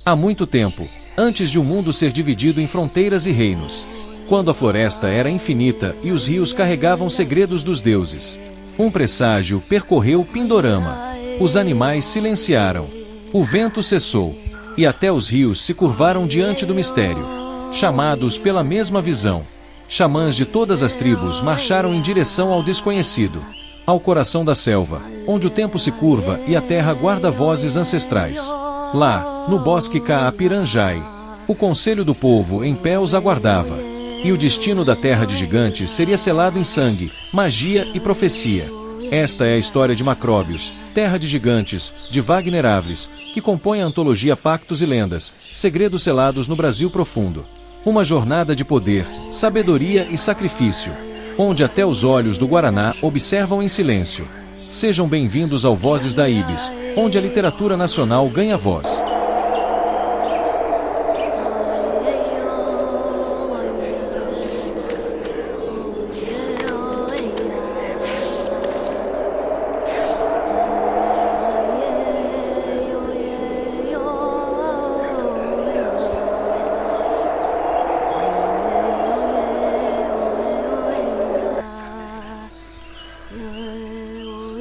Há muito tempo, antes de o mundo ser dividido em fronteiras e reinos, quando a floresta era infinita e os rios carregavam segredos dos deuses, um presságio percorreu Pindorama. Os animais silenciaram, o vento cessou, e até os rios se curvaram diante do mistério. Chamados pela mesma visão, xamãs de todas as tribos marcharam em direção ao desconhecido, ao coração da selva, onde o tempo se curva e a terra guarda vozes ancestrais. Lá, no bosque Kaapiranjai, o conselho do povo em pé os aguardava, e o destino da terra de gigantes seria selado em sangue, magia e profecia. Esta é a história de Macróbios, Terra de Gigantes, de Wagner Avres, que compõe a antologia Pactos e Lendas, Segredos Selados no Brasil Profundo. Uma jornada de poder, sabedoria e sacrifício, onde até os olhos do Guaraná observam em silêncio. Sejam bem-vindos ao Vozes da Ibis, onde a literatura nacional ganha voz.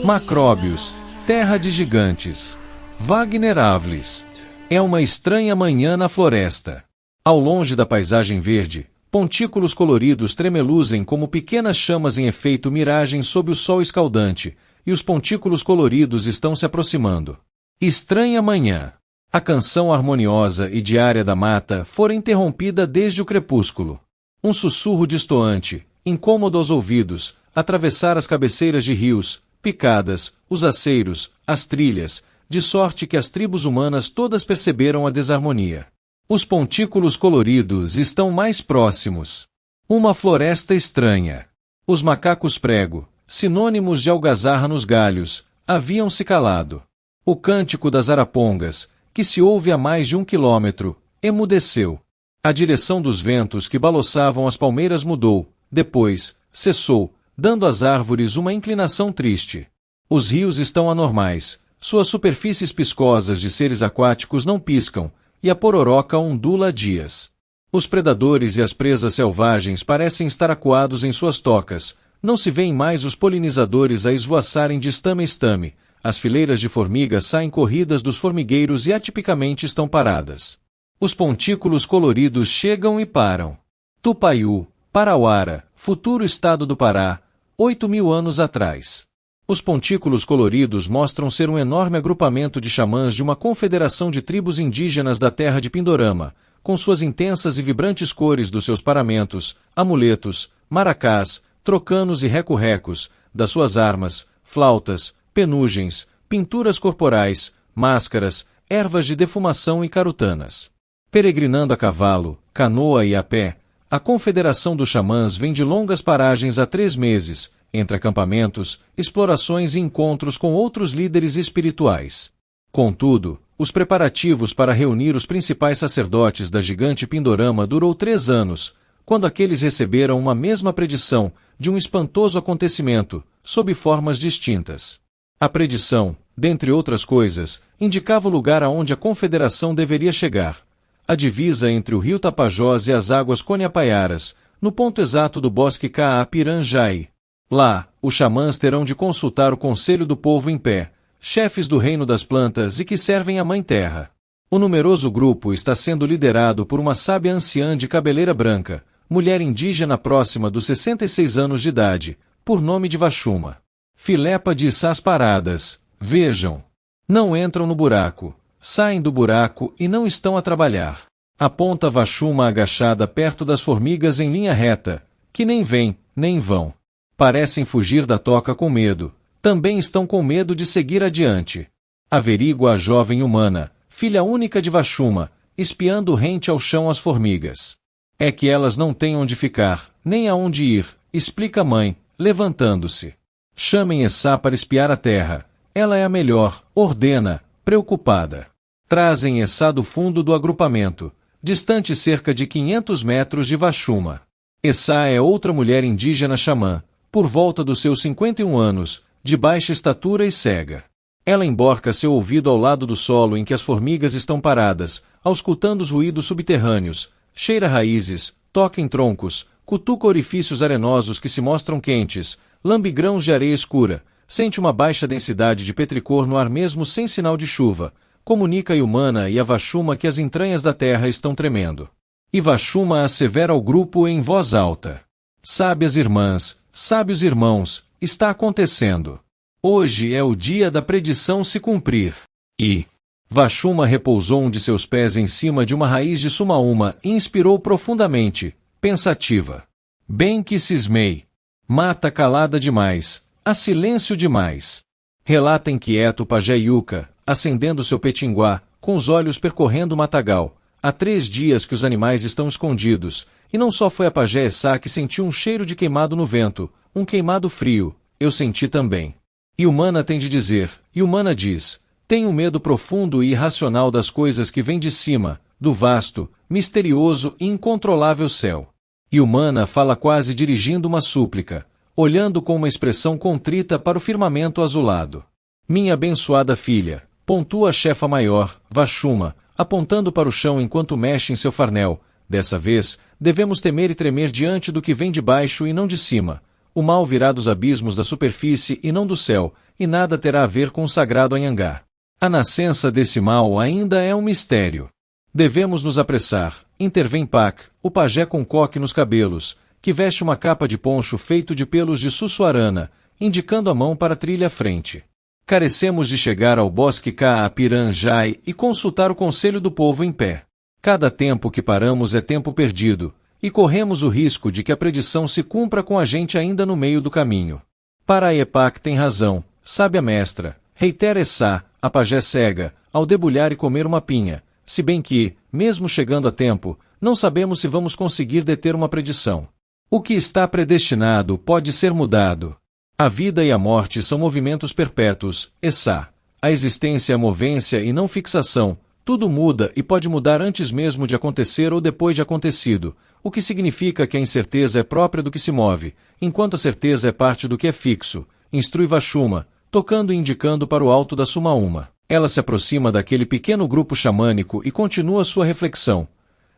Macróbios, Terra de Gigantes. Wagner Avres. É uma estranha manhã na floresta. Ao longe da paisagem verde, pontículos coloridos tremeluzem como pequenas chamas em efeito miragem sob o sol escaldante, e os pontículos coloridos estão se aproximando. Estranha manhã. A canção harmoniosa e diária da mata fora interrompida desde o crepúsculo. Um sussurro distoante, incômodo aos ouvidos, atravessar as cabeceiras de rios, picadas, os aceiros, as trilhas, de sorte que as tribos humanas todas perceberam a desarmonia. Os pontículos coloridos estão mais próximos. Uma floresta estranha. Os macacos prego, sinônimos de algazarra nos galhos, haviam se calado. O cântico das arapongas, que se ouve a mais de 1 quilômetro, emudeceu. A direção dos ventos que balouçavam as palmeiras mudou, depois, cessou, dando às árvores uma inclinação triste. Os rios estão anormais, suas superfícies piscosas de seres aquáticos não piscam, e a pororoca ondula há dias. Os predadores e as presas selvagens parecem estar acuados em suas tocas, não se veem mais os polinizadores a esvoaçarem de estame a estame, as fileiras de formigas saem corridas dos formigueiros e atipicamente estão paradas. Os pontículos coloridos chegam e param. Tupaiú, Parauara, futuro estado do Pará, 8.000 anos atrás. Os pontículos coloridos mostram ser um enorme agrupamento de xamãs de uma confederação de tribos indígenas da terra de Pindorama, com suas intensas e vibrantes cores dos seus paramentos, amuletos, maracás, trocanos e reco-recos, das suas armas, flautas, penugens, pinturas corporais, máscaras, ervas de defumação e carutanas. Peregrinando a cavalo, canoa e a pé, a Confederação dos Xamãs vem de longas paragens há 3 meses, entre acampamentos, explorações e encontros com outros líderes espirituais. Contudo, os preparativos para reunir os principais sacerdotes da gigante Pindorama durou 3 anos, quando aqueles receberam uma mesma predição de um espantoso acontecimento, sob formas distintas. A predição, dentre outras coisas, indicava o lugar aonde a Confederação deveria chegar. A divisa entre o rio Tapajós e as águas Coniapaiaras, no ponto exato do bosque Kaapiranjai. Lá, os xamãs terão de consultar o conselho do povo em pé, chefes do reino das plantas e que servem à Mãe Terra. O numeroso grupo está sendo liderado por uma sábia anciã de cabeleira branca, mulher indígena próxima dos 66 anos de idade, por nome de Vashuma. Filepa de Sás Paradas, vejam. Não entram no buraco. Saem do buraco e não estão a trabalhar. Aponta Vashuma agachada perto das formigas em linha reta, que nem vêm, nem vão. Parecem fugir da toca com medo. Também estão com medo de seguir adiante. Averigua a jovem humana, filha única de Vashuma, espiando rente ao chão as formigas. É que elas não têm onde ficar, nem aonde ir, explica a mãe, levantando-se. Chamem Essá para espiar a terra. Ela é a melhor, ordena, preocupada. Trazem Essá do fundo do agrupamento, distante cerca de 500 metros de Vashuma. Essá é outra mulher indígena xamã, por volta dos seus 51 anos, de baixa estatura e cega. Ela emborca seu ouvido ao lado do solo em que as formigas estão paradas, auscultando os ruídos subterrâneos, cheira raízes, toca em troncos, cutuca orifícios arenosos que se mostram quentes, lambe grãos de areia escura, sente uma baixa densidade de petricor no ar mesmo sem sinal de chuva, comunica a Yumana e a Vashuma que as entranhas da terra estão tremendo. E Vashuma assevera ao grupo em voz alta: sábias irmãs, sábios irmãos, está acontecendo. Hoje é o dia da predição se cumprir. E Vashuma repousou um de seus pés em cima de uma raiz de sumaúma e inspirou profundamente, pensativa. Bem que cismei. Mata calada demais. Há silêncio demais. Relata inquieto o pajé Yuka, acendendo seu petinguá, com os olhos percorrendo o matagal. Há 3 dias que os animais estão escondidos, e não só foi a pajé Essá que sentiu um cheiro de queimado no vento, um queimado frio, eu senti também. Yumana tem de dizer, Yumana diz, tenho um medo profundo e irracional das coisas que vêm de cima, do vasto, misterioso e incontrolável céu. Yumana fala quase dirigindo uma súplica, olhando com uma expressão contrita para o firmamento azulado. Minha abençoada filha, pontua a chefa maior, Vashuma, apontando para o chão enquanto mexe em seu farnel, dessa vez, devemos temer e tremer diante do que vem de baixo e não de cima. O mal virá dos abismos da superfície e não do céu, e nada terá a ver com o sagrado Anhangá. A nascença desse mal ainda é um mistério. Devemos nos apressar, intervém Pak, o pajé com coque nos cabelos, que veste uma capa de poncho feito de pelos de Sussuarana, indicando a mão para a trilha à frente. Carecemos de chegar ao bosque Kaapiranjai e consultar o conselho do povo em pé. Cada tempo que paramos é tempo perdido, e corremos o risco de que a predição se cumpra com a gente ainda no meio do caminho. Paraepak tem razão, sabe a mestra, reitera Essá, a pajé cega, ao debulhar e comer uma pinha, se bem que, mesmo chegando a tempo, não sabemos se vamos conseguir deter uma predição. O que está predestinado pode ser mudado. A vida e a morte são movimentos perpétuos, Essá. A existência é movência e não fixação, tudo muda e pode mudar antes mesmo de acontecer ou depois de acontecido, o que significa que a incerteza é própria do que se move, enquanto a certeza é parte do que é fixo, instrui Vashuma, tocando e indicando para o alto da Sumaúma. Ela se aproxima daquele pequeno grupo xamânico e continua sua reflexão.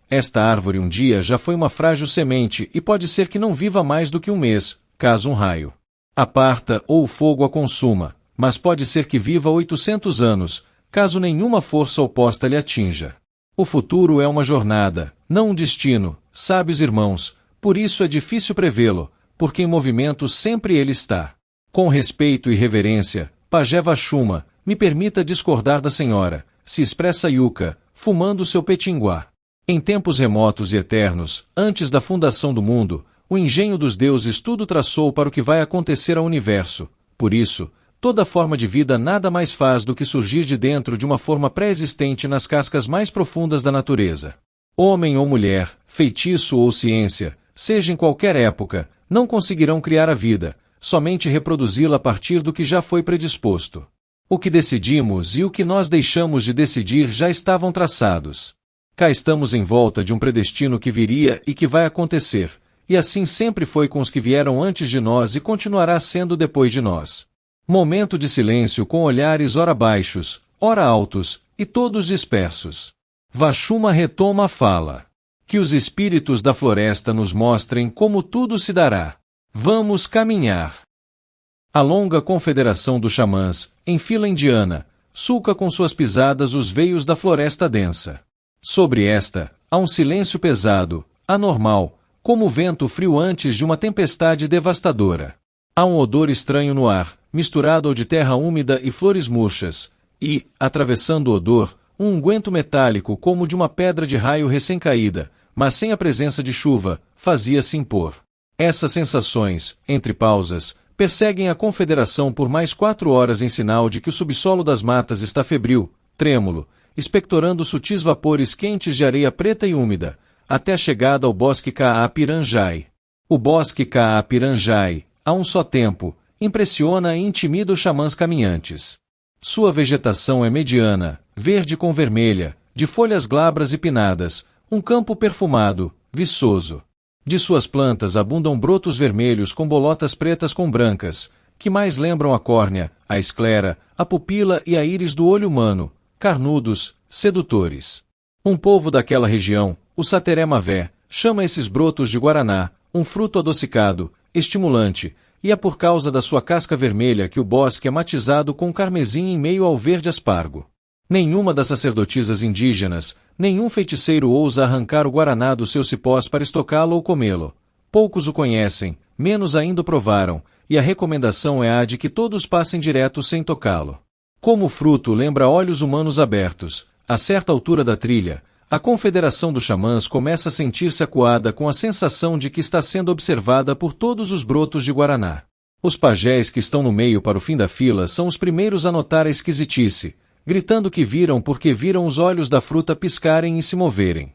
Esta árvore um dia já foi uma frágil semente e pode ser que não viva mais do que um mês, caso um raio aparta ou o fogo a consuma, mas pode ser que viva 800 anos, caso nenhuma força oposta lhe atinja. O futuro é uma jornada, não um destino, sábios irmãos, por isso é difícil prevê-lo, porque em movimento sempre ele está. Com respeito e reverência, pajé Vashuma, me permita discordar da senhora, se expressa Yuka, fumando seu petinguá. Em tempos remotos e eternos, antes da fundação do mundo, o engenho dos deuses tudo traçou para o que vai acontecer ao universo. Por isso, toda forma de vida nada mais faz do que surgir de dentro de uma forma pré-existente nas cascas mais profundas da natureza. Homem ou mulher, feitiço ou ciência, seja em qualquer época, não conseguirão criar a vida, somente reproduzi-la a partir do que já foi predisposto. O que decidimos e o que nós deixamos de decidir já estavam traçados. Cá estamos em volta de um predestino que viria e que vai acontecer, e assim sempre foi com os que vieram antes de nós e continuará sendo depois de nós. Momento de silêncio com olhares ora baixos, ora altos, e todos dispersos. Vashuma retoma a fala. Que os espíritos da floresta nos mostrem como tudo se dará. Vamos caminhar. A longa confederação dos xamãs, em fila indiana, sulca com suas pisadas os veios da floresta densa. Sobre esta, há um silêncio pesado, anormal, como o vento frio antes de uma tempestade devastadora. Há um odor estranho no ar, misturado ao de terra úmida e flores murchas, e, atravessando o odor, um unguento metálico como de uma pedra de raio recém-caída, mas sem a presença de chuva, fazia-se impor. Essas sensações, entre pausas, perseguem a confederação por mais 4 horas em sinal de que o subsolo das matas está febril, trêmulo, expectorando sutis vapores quentes de areia preta e úmida, até a chegada ao bosque Kaapiranjai. O bosque Kaapiranjai, a um só tempo, impressiona e intimida os xamãs caminhantes. Sua vegetação é mediana, verde com vermelha, de folhas glabras e pinadas, um campo perfumado, viçoso. De suas plantas abundam brotos vermelhos com bolotas pretas com brancas, que mais lembram a córnea, a esclera, a pupila e a íris do olho humano, carnudos, sedutores. Um povo daquela região, o Sateré Mavé, chama esses brotos de guaraná, um fruto adocicado, estimulante, e é por causa da sua casca vermelha que o bosque é matizado com carmesim em meio ao verde aspargo. Nenhuma das sacerdotisas indígenas, nenhum feiticeiro ousa arrancar o guaraná dos seus cipós para estocá-lo ou comê-lo. Poucos o conhecem, menos ainda o provaram, e a recomendação é a de que todos passem direto sem tocá-lo. Como o fruto lembra olhos humanos abertos, a certa altura da trilha, a confederação dos xamãs começa a sentir-se acuada com a sensação de que está sendo observada por todos os brotos de guaraná. Os pajés que estão no meio para o fim da fila são os primeiros a notar a esquisitice, gritando que viram porque viram os olhos da fruta piscarem e se moverem.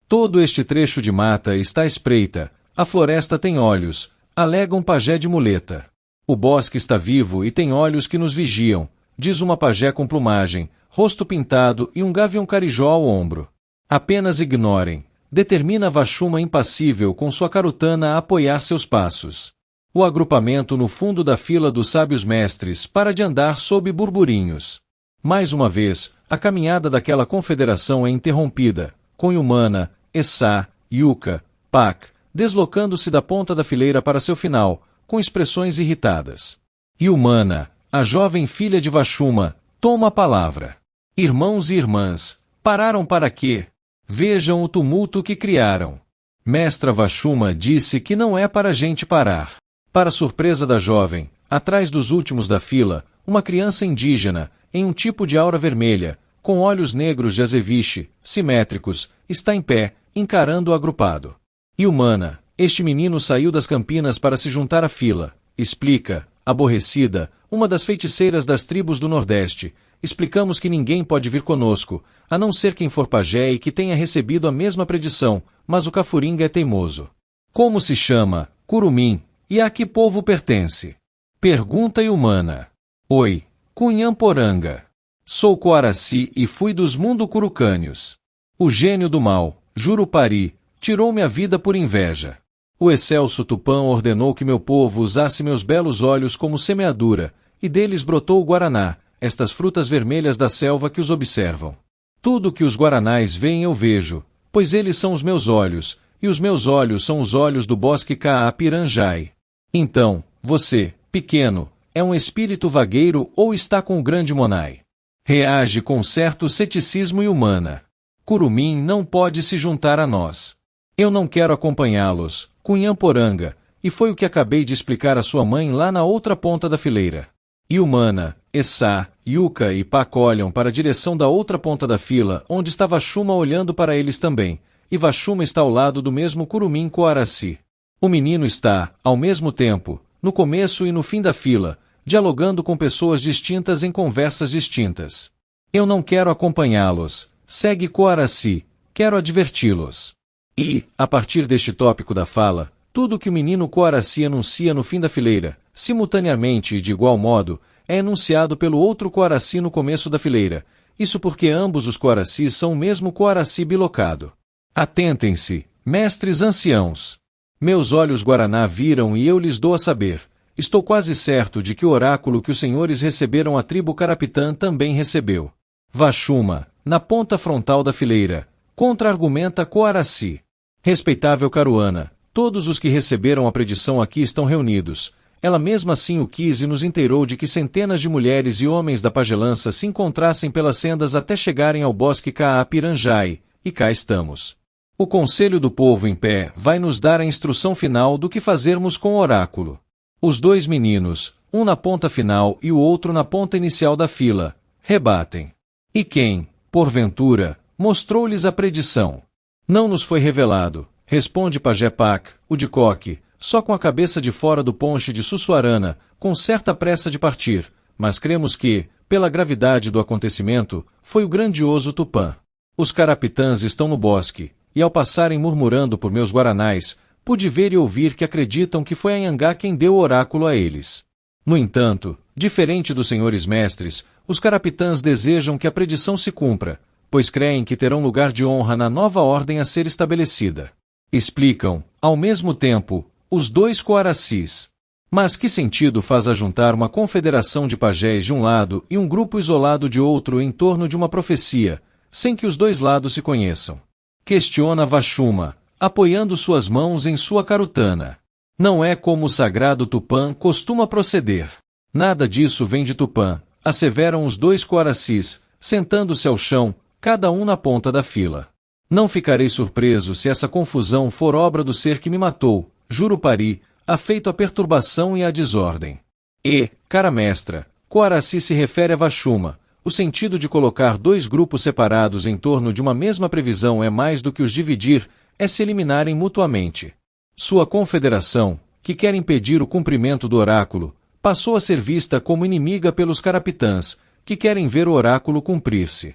Todo este trecho de mata está à espreita, a floresta tem olhos, alega um pajé de muleta. O bosque está vivo e tem olhos que nos vigiam, diz uma pajé com plumagem, rosto pintado e um gavião carijó ao ombro. Apenas ignorem, determina Vashuma impassível com sua carutana a apoiar seus passos. O agrupamento no fundo da fila dos sábios mestres para de andar sob burburinhos. Mais uma vez, a caminhada daquela confederação é interrompida, com Yumana, Essá, Yuka, Pak, deslocando-se da ponta da fileira para seu final, com expressões irritadas. Yumana, a jovem filha de Vashuma, toma a palavra. Irmãos e irmãs, pararam para quê? Vejam o tumulto que criaram. Mestra Vashuma disse que não é para a gente parar. Para surpresa da jovem, atrás dos últimos da fila, uma criança indígena, em um tipo de aura vermelha, com olhos negros de azeviche, simétricos, está em pé, encarando o agrupado. Yumana, este menino saiu das campinas para se juntar à fila, explica, aborrecida, uma das feiticeiras das tribos do Nordeste. Explicamos que ninguém pode vir conosco, a não ser quem for pajé e que tenha recebido a mesma predição, mas o Cafuringa é teimoso. Como se chama? Curumim. E a que povo pertence? Pergunta Yumana. Oi, Cunhamporanga. Sou Coaraci e fui dos Munducurucânios. O gênio do mal, Jurupari, tirou-me a vida por inveja. O excelso Tupã ordenou que meu povo usasse meus belos olhos como semeadura, e deles brotou o guaraná, estas frutas vermelhas da selva que os observam. Tudo que os guaranás veem eu vejo, pois eles são os meus olhos, e os meus olhos são os olhos do bosque Caapiranjai. Então, você, pequeno, é um espírito vagueiro ou está com o grande Monai? Reage com certo ceticismo Yumana. Curumim não pode se juntar a nós. Eu não quero acompanhá-los, Cunhamporanga, e foi o que acabei de explicar à sua mãe lá na outra ponta da fileira. Yumana, Essá, Yuka e Pak olham para a direção da outra ponta da fila, onde está Vashuma olhando para eles também, e Vashuma está ao lado do mesmo Curumim Coaraci. O menino está, ao mesmo tempo, no começo e no fim da fila, dialogando com pessoas distintas em conversas distintas. Eu não quero acompanhá-los, segue Coaraci, quero adverti-los. E, a partir deste tópico da fala, tudo que o menino Coaraci anuncia no fim da fileira, simultaneamente e de igual modo, é enunciado pelo outro Coaraci no começo da fileira, isso porque ambos os Coaracis são o mesmo Coaraci bilocado. Atentem-se, mestres anciãos. Meus olhos guaraná viram e eu lhes dou a saber. Estou quase certo de que o oráculo que os senhores receberam a tribo Carapitã também recebeu. Vashuma, na ponta frontal da fileira, contra-argumenta Coaraci. Respeitável Caruana, todos os que receberam a predição aqui estão reunidos. Ela mesma assim o quis e nos inteirou de que centenas de mulheres e homens da pagelança se encontrassem pelas sendas até chegarem ao bosque Caapiranjai, e cá estamos. O conselho do povo em pé vai nos dar a instrução final do que fazermos com o oráculo. Os dois meninos, um na ponta final e o outro na ponta inicial da fila, rebatem. E quem, porventura, mostrou-lhes a predição? Não nos foi revelado, responde Pajé Pak, o de coque, só com a cabeça de fora do ponche de Sussuarana, com certa pressa de partir, mas cremos que, pela gravidade do acontecimento, foi o grandioso Tupã. Os carapitãs estão no bosque, e ao passarem murmurando por meus guaranais, pude ver e ouvir que acreditam que foi Anhangá quem deu o oráculo a eles. No entanto, diferente dos senhores mestres, os carapitãs desejam que a predição se cumpra, pois creem que terão lugar de honra na nova ordem a ser estabelecida. Explicam, ao mesmo tempo, os dois Coaracis. Mas que sentido faz ajuntar uma confederação de pajés de um lado e um grupo isolado de outro em torno de uma profecia, sem que os dois lados se conheçam? Questiona Vashuma, apoiando suas mãos em sua carutana. Não é como o sagrado Tupã costuma proceder. Nada disso vem de Tupã, asseveram os dois coaracis, sentando-se ao chão, cada um na ponta da fila. Não ficarei surpreso se essa confusão for obra do ser que me matou, Jurupari, afeito à perturbação e à desordem. E, cara mestra, coaraci se refere a Vashuma. O sentido de colocar dois grupos separados em torno de uma mesma previsão é mais do que os dividir, é se eliminarem mutuamente. Sua confederação, que quer impedir o cumprimento do oráculo, passou a ser vista como inimiga pelos carapitãs, que querem ver o oráculo cumprir-se.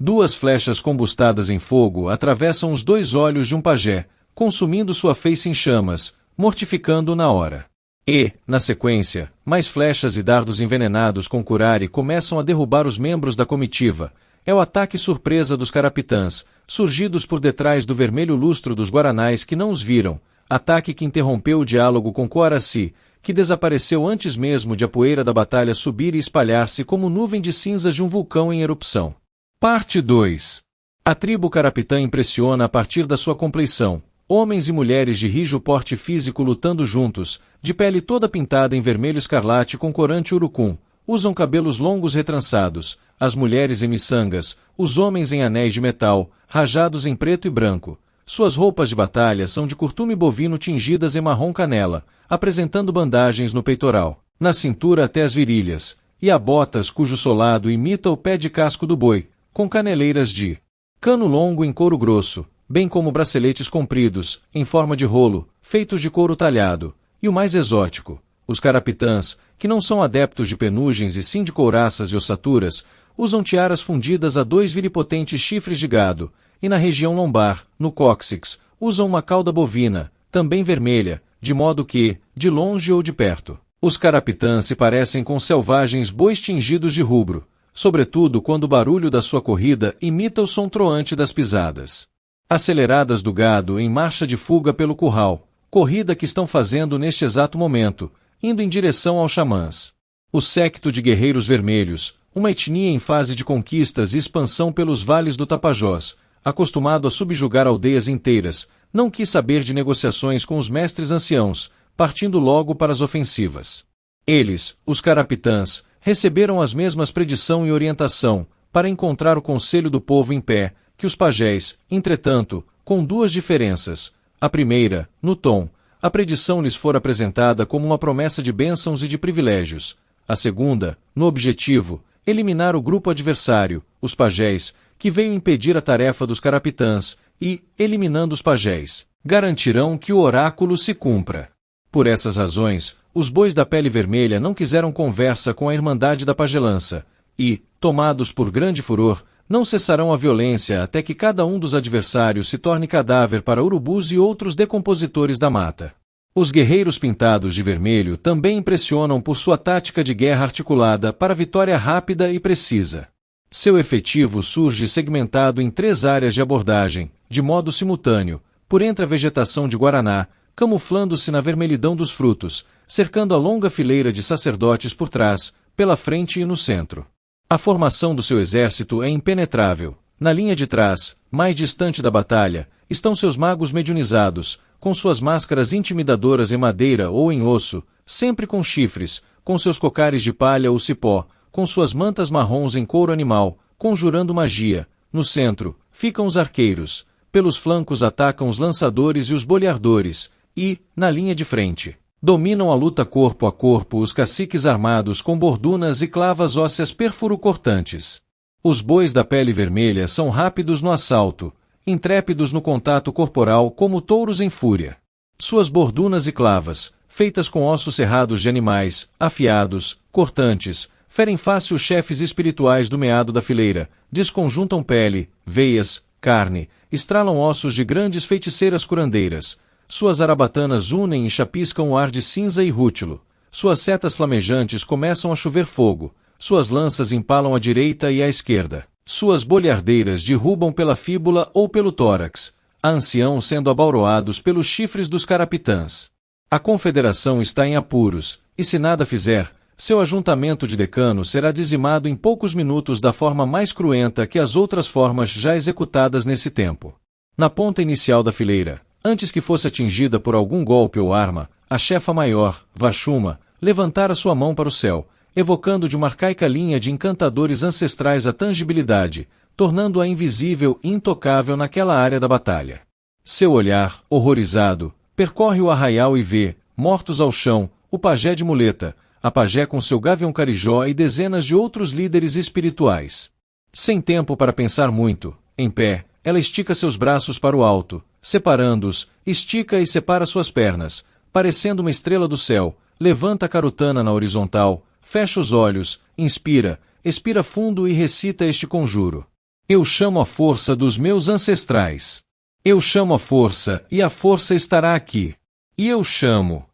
Duas flechas combustadas em fogo atravessam os dois olhos de um pajé, consumindo sua face em chamas, mortificando-o na hora. E, na sequência, mais flechas e dardos envenenados com curare começam a derrubar os membros da comitiva. É o ataque surpresa dos carapitãs, surgidos por detrás do vermelho lustro dos guaranais que não os viram, ataque que interrompeu o diálogo com Coaraci, que desapareceu antes mesmo de a poeira da batalha subir e espalhar-se como nuvem de cinzas de um vulcão em erupção. Parte 2. A tribo carapitã impressiona a partir da sua compleição. Homens e mulheres de rijo porte físico lutando juntos, de pele toda pintada em vermelho escarlate com corante urucum, usam cabelos longos retrançados, as mulheres em miçangas, os homens em anéis de metal, rajados em preto e branco. Suas roupas de batalha são de curtume bovino tingidas em marrom canela, apresentando bandagens no peitoral, na cintura até as virilhas, e há botas cujo solado imita o pé de casco do boi, com caneleiras de cano longo em couro grosso, bem como braceletes compridos, em forma de rolo, feitos de couro talhado, e o mais exótico, os carapitãs, que não são adeptos de penugens e sim de couraças e ossaturas, usam tiaras fundidas a dois viripotentes chifres de gado, e na região lombar, no cóccix, usam uma cauda bovina, também vermelha, de modo que, de longe ou de perto, os carapitãs se parecem com selvagens bois tingidos de rubro, sobretudo quando o barulho da sua corrida imita o som troante das pisadas aceleradas do gado em marcha de fuga pelo curral, corrida que estão fazendo neste exato momento, indo em direção aos xamãs. O séquito de guerreiros vermelhos, uma etnia em fase de conquistas e expansão pelos vales do Tapajós, acostumado a subjugar aldeias inteiras, não quis saber de negociações com os mestres anciãos, partindo logo para as ofensivas. Eles, os carapitãs, receberam as mesmas predição e orientação, para encontrar o conselho do povo em pé, que os pajés, entretanto, com duas diferenças. A primeira, no tom, a predição lhes fora apresentada como uma promessa de bênçãos e de privilégios. A segunda, no objetivo, eliminar o grupo adversário, os pajés, que veio impedir a tarefa dos carapitãs, e, eliminando os pajés, garantirão que o oráculo se cumpra. Por essas razões, os bois da pele vermelha não quiseram conversa com a Irmandade da Pagelança, e, tomados por grande furor, não cessarão a violência até que cada um dos adversários se torne cadáver para urubus e outros decompositores da mata. Os guerreiros pintados de vermelho também impressionam por sua tática de guerra articulada para vitória rápida e precisa. Seu efetivo surge segmentado em 3 áreas de abordagem, de modo simultâneo, por entre a vegetação de guaraná, camuflando-se na vermelhidão dos frutos, cercando a longa fileira de sacerdotes por trás, pela frente e no centro. A formação do seu exército é impenetrável. Na linha de trás, mais distante da batalha, estão seus magos mediunizados, com suas máscaras intimidadoras em madeira ou em osso, sempre com chifres, com seus cocares de palha ou cipó, com suas mantas marrons em couro animal, conjurando magia. No centro, ficam os arqueiros. Pelos flancos atacam os lançadores e os boleadores, e, na linha de frente, dominam a luta corpo a corpo os caciques armados com bordunas e clavas ósseas perfuro-cortantes. Os bois da pele vermelha são rápidos no assalto, intrépidos no contato corporal como touros em fúria. Suas bordunas e clavas, feitas com ossos serrados de animais, afiados, cortantes, ferem fácil os chefes espirituais do meado da fileira, desconjuntam pele, veias, carne, estralam ossos de grandes feiticeiras curandeiras. Suas arabatanas unem e chapiscam o ar de cinza e rútilo. Suas setas flamejantes começam a chover fogo. Suas lanças empalam à direita e à esquerda. Suas bolhardeiras derrubam pela fíbula ou pelo tórax, a ancião sendo abauroados pelos chifres dos carapitãs. A confederação está em apuros, e se nada fizer, seu ajuntamento de decanos será dizimado em poucos minutos da forma mais cruenta que as outras formas já executadas nesse tempo. Na ponta inicial da fileira, antes que fosse atingida por algum golpe ou arma, a chefa maior, Vashuma, levantara sua mão para o céu, evocando de uma arcaica linha de encantadores ancestrais a tangibilidade, tornando-a invisível e intocável naquela área da batalha. Seu olhar, horrorizado, percorre o arraial e vê, mortos ao chão, o pajé de muleta, a pajé com seu gavião carijó e dezenas de outros líderes espirituais. Sem tempo para pensar muito, em pé, ela estica seus braços para o alto, separando-os, estica e separa suas pernas, parecendo uma estrela do céu, levanta a carutana na horizontal, fecha os olhos, inspira, expira fundo e recita este conjuro. Eu chamo a força dos meus ancestrais. Eu chamo a força, e a força estará aqui. E eu chamo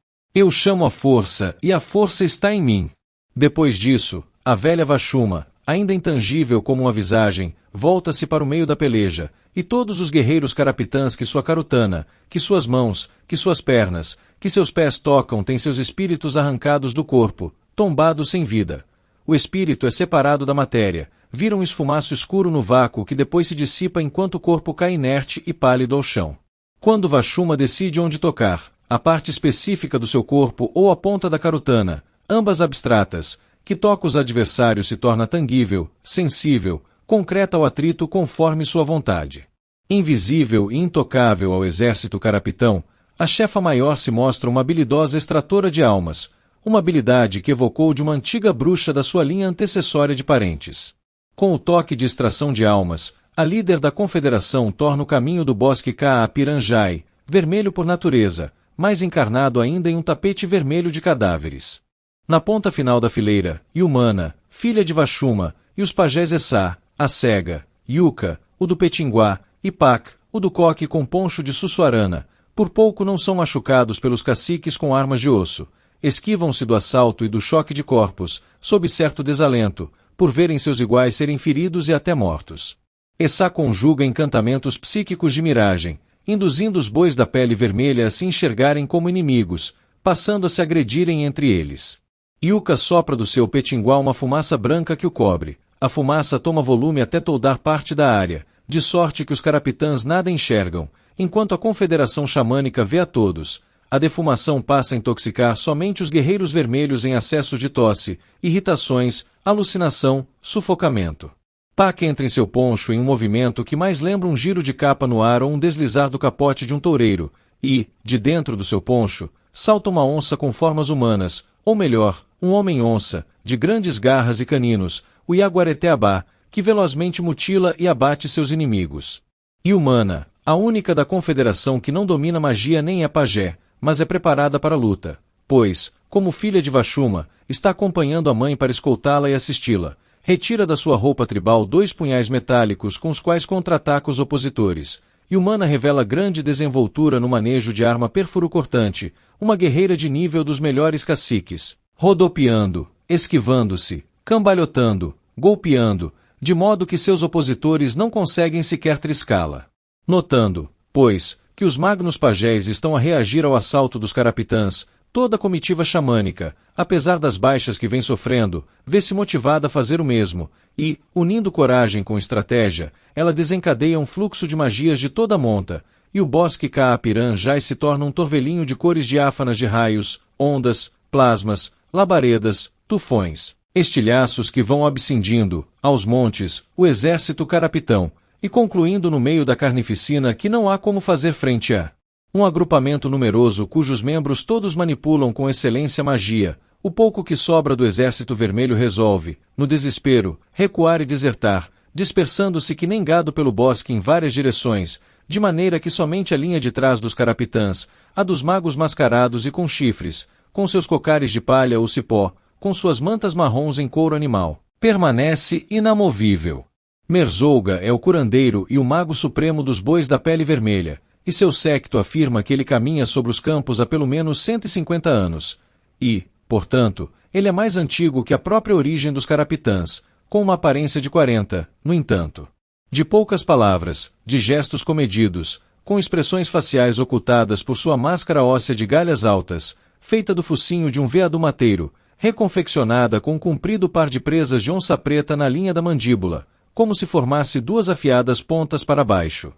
a força, e a força está em mim. Depois disso, a velha Vashuma, ainda intangível como uma visagem, volta-se para o meio da peleja, e todos os guerreiros carapitãs que sua carutana, que suas mãos, que suas pernas, que seus pés tocam têm seus espíritos arrancados do corpo, tombados sem vida. O espírito é separado da matéria, vira um esfumaço escuro no vácuo que depois se dissipa enquanto o corpo cai inerte e pálido ao chão. Quando Vashuma decide onde tocar, a parte específica do seu corpo ou a ponta da carutana, ambas abstratas, que toca os adversários se torna tangível, sensível, concreta ao atrito conforme sua vontade. Invisível e intocável ao exército carapitão, a chefa maior se mostra uma habilidosa extratora de almas, uma habilidade que evocou de uma antiga bruxa da sua linha antecessória de parentes. Com o toque de extração de almas, a líder da confederação torna o caminho do bosque Kaapiranjai, vermelho por natureza, mais encarnado ainda em um tapete vermelho de cadáveres. Na ponta final da fileira, Yumana, filha de Vashuma, e os pajés Essá, a cega, Yuka, o do Petinguá, e Pak, o do coque com poncho de Sussuarana, por pouco não são machucados pelos caciques com armas de osso, esquivam-se do assalto e do choque de corpos, sob certo desalento, por verem seus iguais serem feridos e até mortos. Essá conjuga encantamentos psíquicos de miragem, induzindo os bois da pele vermelha a se enxergarem como inimigos, passando a se agredirem entre eles. Yuka sopra do seu petinguá uma fumaça branca que o cobre. A fumaça toma volume até toldar parte da área, de sorte que os carapitãs nada enxergam, enquanto a confederação xamânica vê a todos. A defumação passa a intoxicar somente os guerreiros vermelhos em acessos de tosse, irritações, alucinação, sufocamento. Pak entra em seu poncho em um movimento que mais lembra um giro de capa no ar ou um deslizar do capote de um toureiro, e, de dentro do seu poncho, salta uma onça com formas humanas, ou melhor, um homem-onça, de grandes garras e caninos, o Yaguareteabá, que velozmente mutila e abate seus inimigos. Yumana, a única da confederação que não domina magia nem é pajé, mas é preparada para a luta, pois, como filha de Vashuma, está acompanhando a mãe para escoltá-la e assisti-la. Retira da sua roupa tribal 2 punhais metálicos com os quais contra-ataca os opositores. Yumana revela grande desenvoltura no manejo de arma perfuro-cortante, uma guerreira de nível dos melhores caciques, rodopiando, esquivando-se, cambalhotando, golpeando, de modo que seus opositores não conseguem sequer triscá-la. Notando, pois, que os magnos pajés estão a reagir ao assalto dos carapitãs, toda a comitiva xamânica, apesar das baixas que vem sofrendo, vê-se motivada a fazer o mesmo, e, unindo coragem com estratégia, ela desencadeia um fluxo de magias de toda a monta, e o bosque Kaapiranjai se torna um torvelinho de cores diáfanas de raios, ondas, plasmas, labaredas, tufões, estilhaços que vão abscindindo, aos montes, o exército carapitão, e concluindo no meio da carnificina que não há como fazer frente a um agrupamento numeroso cujos membros todos manipulam com excelência a magia. O pouco que sobra do exército vermelho resolve, no desespero, recuar e desertar, dispersando-se que nem gado pelo bosque em várias direções, de maneira que somente a linha de trás dos carapitãs, a dos magos mascarados e com chifres, com seus cocares de palha ou cipó, com suas mantas marrons em couro animal, permanece inamovível. Merzouga é o curandeiro e o mago supremo dos bois da pele vermelha, e seu séquito afirma que ele caminha sobre os campos há pelo menos 150 anos, e, portanto, ele é mais antigo que a própria origem dos carapitãs, com uma aparência de 40, no entanto. De poucas palavras, de gestos comedidos, com expressões faciais ocultadas por sua máscara óssea de galhas altas, feita do focinho de um veado mateiro, reconfeccionada com um comprido par de presas de onça preta na linha da mandíbula, como se formasse duas afiadas pontas para baixo.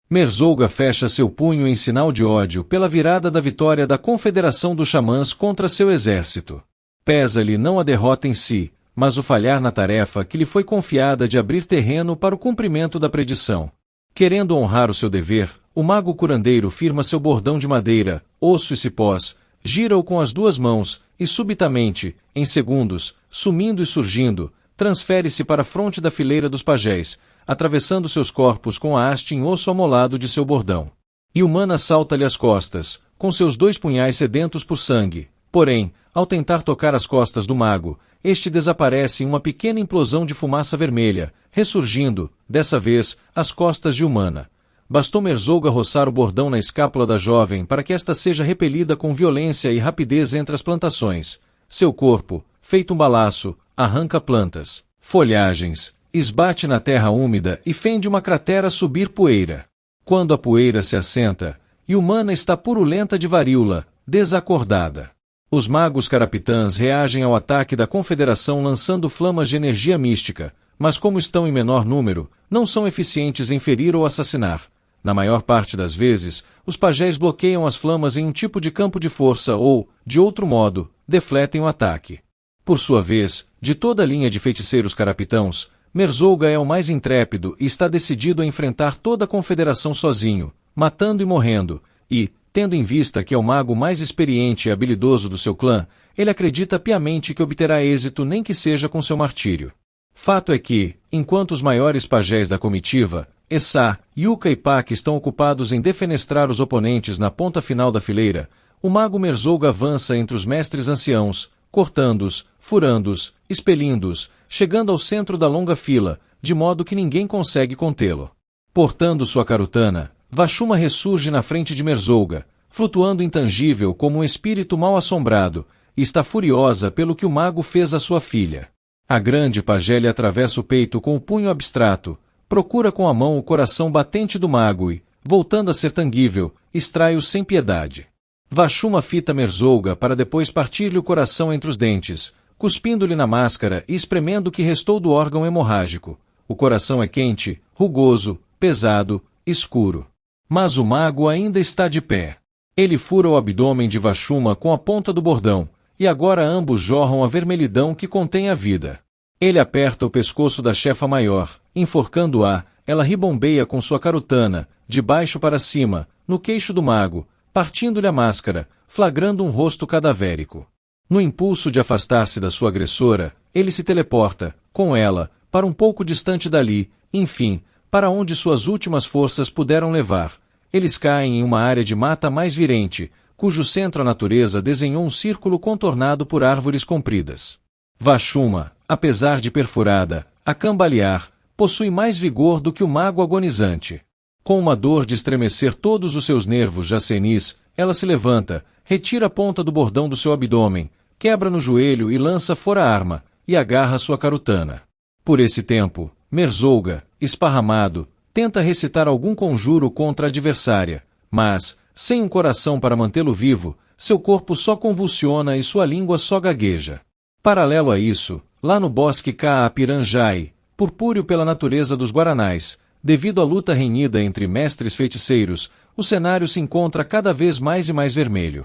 Merzouga fecha seu punho em sinal de ódio pela virada da vitória da Confederação dos Xamãs contra seu exército. Pesa-lhe não a derrota em si, mas o falhar na tarefa que lhe foi confiada de abrir terreno para o cumprimento da predição. Querendo honrar o seu dever, o mago curandeiro firma seu bordão de madeira, osso e cipós, gira-o com as duas mãos, e subitamente, em segundos, sumindo e surgindo, transfere-se para a fronte da fileira dos pajés, atravessando seus corpos com a haste em osso amolado de seu bordão. E Humana salta-lhe as costas, com seus 2 punhais sedentos por sangue. Porém, ao tentar tocar as costas do mago, este desaparece em uma pequena implosão de fumaça vermelha, ressurgindo, dessa vez, as costas de Humana. Bastou Merzouga roçar o bordão na escápula da jovem para que esta seja repelida com violência e rapidez entre as plantações. Seu corpo, feito um balaço, arranca plantas, folhagens, esbate na terra úmida e fende uma cratera subir poeira. Quando a poeira se assenta, e Humana está purulenta de varíola, desacordada. Os magos carapitãs reagem ao ataque da Confederação lançando flamas de energia mística, mas como estão em menor número, não são eficientes em ferir ou assassinar. Na maior parte das vezes, os pajés bloqueiam as flamas em um tipo de campo de força ou, de outro modo, defletem o ataque. Por sua vez, de toda a linha de feiticeiros carapitãos, Merzouga é o mais intrépido e está decidido a enfrentar toda a Confederação sozinho, matando e morrendo, e, tendo em vista que é o mago mais experiente e habilidoso do seu clã, ele acredita piamente que obterá êxito nem que seja com seu martírio. Fato é que, enquanto os maiores pajés da comitiva, Essá, Yuka e Pak estão ocupados em defenestrar os oponentes na ponta final da fileira, o mago Merzouga avança entre os mestres anciãos, cortando-os, furando-os, expelindo-os, chegando ao centro da longa fila, de modo que ninguém consegue contê-lo. Portando sua carutana, Vashuma ressurge na frente de Merzouga, flutuando intangível como um espírito mal-assombrado, e está furiosa pelo que o mago fez à sua filha. A grande pajé lhe atravessa o peito com o punho abstrato, procura com a mão o coração batente do mago e, voltando a ser tangível, extrai-o sem piedade. Vashuma fita Merzouga para depois partir-lhe o coração entre os dentes, cuspindo-lhe na máscara e espremendo o que restou do órgão hemorrágico. O coração é quente, rugoso, pesado, escuro. Mas o mago ainda está de pé. Ele fura o abdômen de Vashuma com a ponta do bordão, e agora ambos jorram a vermelhidão que contém a vida. Ele aperta o pescoço da chefa maior, enforcando-a, ela ribombeia com sua carutana, de baixo para cima, no queixo do mago, partindo-lhe a máscara, flagrando um rosto cadavérico. No impulso de afastar-se da sua agressora, ele se teleporta, com ela, para um pouco distante dali, enfim, para onde suas últimas forças puderam levar. Eles caem em uma área de mata mais virente, cujo centro a natureza desenhou um círculo contornado por árvores compridas. Vashuma, apesar de perfurada, a cambalear, possui mais vigor do que o mago agonizante. Com uma dor de estremecer todos os seus nervos já senis, ela se levanta, retira a ponta do bordão do seu abdômen, quebra no joelho e lança fora a arma, e agarra sua carutana. Por esse tempo, Merzouga, esparramado, tenta recitar algum conjuro contra a adversária, mas, sem um coração para mantê-lo vivo, seu corpo só convulsiona e sua língua só gagueja. Paralelo a isso, lá no bosque Kaapiranjai, purpúreo pela natureza dos Guaranais, devido à luta renhida entre mestres feiticeiros, o cenário se encontra cada vez mais e mais vermelho.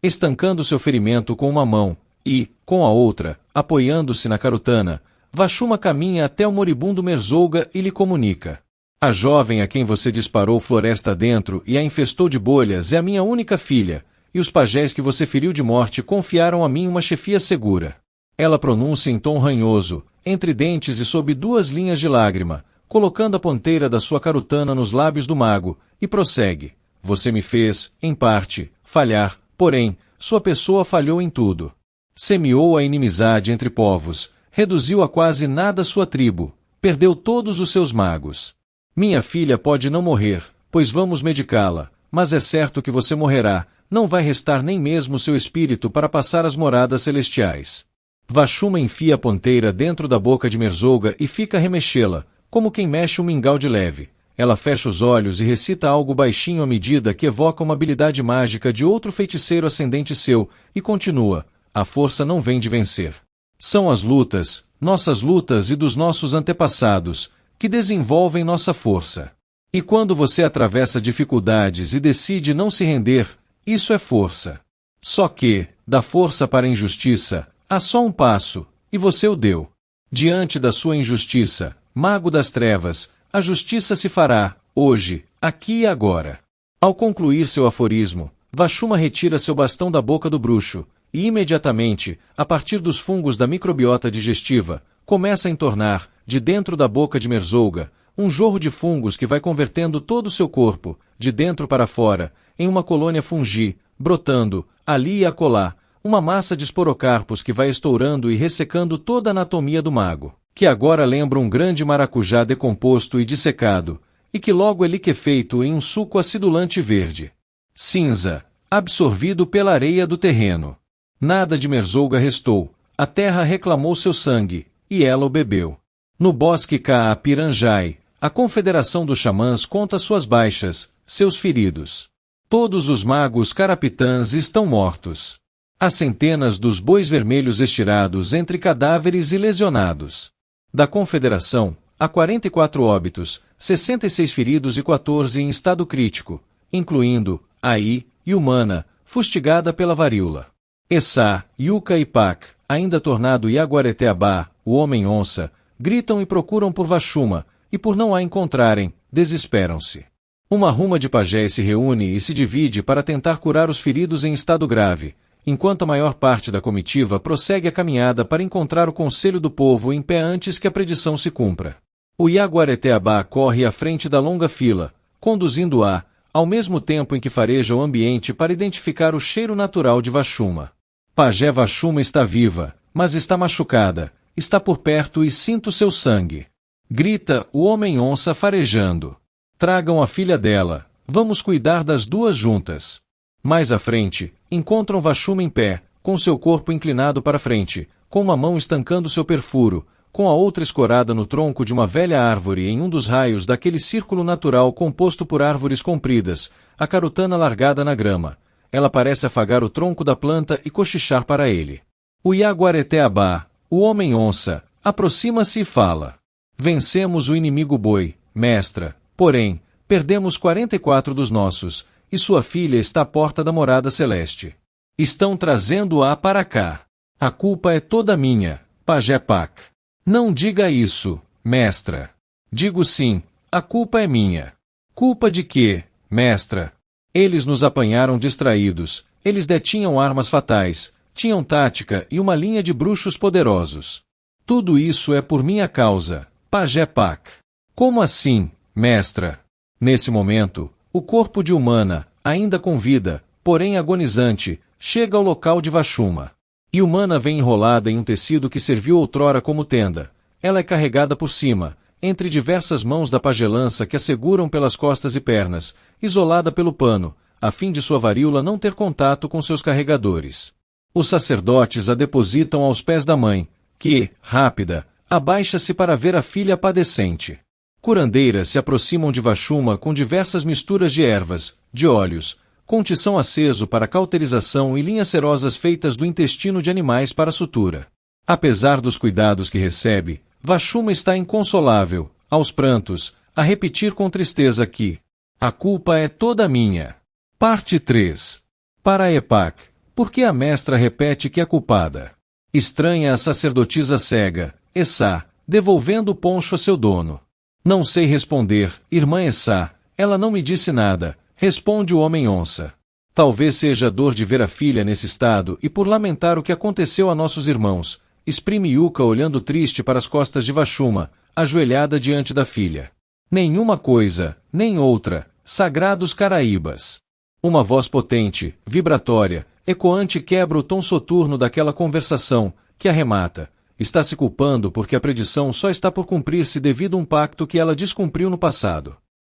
Estancando seu ferimento com uma mão, e, com a outra, apoiando-se na carutana, Vashuma caminha até o moribundo Merzouga e lhe comunica: a jovem a quem você disparou floresta dentro e a infestou de bolhas é a minha única filha, e os pajés que você feriu de morte confiaram a mim uma chefia segura. Ela pronuncia em tom ranhoso, entre dentes e sob 2 linhas de lágrima, colocando a ponteira da sua carutana nos lábios do mago, e prossegue: você me fez, em parte, falhar, porém, sua pessoa falhou em tudo. Semeou a inimizade entre povos, reduziu a quase nada sua tribo, perdeu todos os seus magos. Minha filha pode não morrer, pois vamos medicá-la, mas é certo que você morrerá, não vai restar nem mesmo seu espírito para passar as moradas celestiais. Vashuma enfia a ponteira dentro da boca de Merzouga e fica a remexê-la, como quem mexe um mingau de leve. Ela fecha os olhos e recita algo baixinho à medida que evoca uma habilidade mágica de outro feiticeiro ascendente seu, e continua: a força não vem de vencer. São as lutas, nossas lutas e dos nossos antepassados, que desenvolvem nossa força. E quando você atravessa dificuldades e decide não se render, isso é força. Só que, da força para a injustiça, há só um passo, e você o deu. Diante da sua injustiça, mago das trevas, a justiça se fará, hoje, aqui e agora. Ao concluir seu aforismo, Vashuma retira seu bastão da boca do bruxo, e imediatamente, a partir dos fungos da microbiota digestiva, começa a entornar, de dentro da boca de Merzouga, um jorro de fungos que vai convertendo todo o seu corpo, de dentro para fora, em uma colônia fungi, brotando, ali e acolá, uma massa de esporocarpos que vai estourando e ressecando toda a anatomia do mago, que agora lembra um grande maracujá decomposto e dissecado, e que logo é liquefeito em um suco acidulante verde. Cinza, absorvido pela areia do terreno. Nada de Merzouga restou, a terra reclamou seu sangue, e ela o bebeu. No bosque Kaapiranjai, a confederação dos xamãs conta suas baixas, seus feridos. Todos os magos carapitãs estão mortos. Há centenas dos bois vermelhos estirados entre cadáveres e lesionados. Da confederação, há 44 óbitos, 66 feridos e 14 em estado crítico, incluindo Ai e Humana, fustigada pela varíola. Essá, Yuka e Pak, ainda tornado Yaguareteabá, o homem-onça, gritam e procuram por Vashuma, e por não a encontrarem, desesperam-se. Uma ruma de pajés se reúne e se divide para tentar curar os feridos em estado grave, enquanto a maior parte da comitiva prossegue a caminhada para encontrar o conselho do povo em pé antes que a predição se cumpra. O Yaguareteabá corre à frente da longa fila, conduzindo-a, ao mesmo tempo em que fareja o ambiente para identificar o cheiro natural de Vashuma. Pajé Vashuma está viva, mas está machucada, está por perto e sinto seu sangue. Grita o homem-onça farejando. Tragam a filha dela, vamos cuidar das duas juntas. Mais à frente, encontram Vashuma em pé, com seu corpo inclinado para frente, com uma mão estancando seu perfuro, com a outra escorada no tronco de uma velha árvore em um dos raios daquele círculo natural composto por árvores compridas, a carutana largada na grama. Ela parece afagar o tronco da planta e cochichar para ele. O Yaguareteabá, o homem-onça, aproxima-se e fala. Vencemos o inimigo boi, mestra, porém, perdemos 44 dos nossos, e sua filha está à porta da morada celeste. Estão trazendo-a para cá. A culpa é toda minha, Pajé Pak. Não diga isso, mestra. Digo sim, a culpa é minha. Culpa de quê, mestra? Eles nos apanharam distraídos, eles detinham armas fatais, tinham tática e uma linha de bruxos poderosos. Tudo isso é por minha causa, Pajé Pak. Como assim, mestra? Nesse momento, o corpo de Humana, ainda com vida, porém agonizante, chega ao local de Vashuma. E Humana vem enrolada em um tecido que serviu outrora como tenda. Ela é carregada por cima, entre diversas mãos da pagelança que a seguram pelas costas e pernas, isolada pelo pano, a fim de sua varíola não ter contato com seus carregadores. Os sacerdotes a depositam aos pés da mãe, que, rápida, abaixa-se para ver a filha padecente. Curandeiras se aproximam de Vashuma com diversas misturas de ervas, de óleos, com tição aceso para cauterização e linhas cerosas feitas do intestino de animais para sutura. Apesar dos cuidados que recebe, Vashuma está inconsolável, aos prantos, a repetir com tristeza que a culpa é toda minha. Parte 3. Para Epak, por que a mestra repete que é culpada? Estranha a sacerdotisa cega, Essá, devolvendo o poncho a seu dono. Não sei responder, irmã Essá, ela não me disse nada, responde o homem-onça. Talvez seja a dor de ver a filha nesse estado e por lamentar o que aconteceu a nossos irmãos, exprime Yuka olhando triste para as costas de Vashuma, ajoelhada diante da filha. Nenhuma coisa, nem outra, sagrados Caraíbas. Uma voz potente, vibratória, ecoante quebra o tom soturno daquela conversação, que arremata. Está se culpando porque a predição só está por cumprir-se devido a um pacto que ela descumpriu no passado.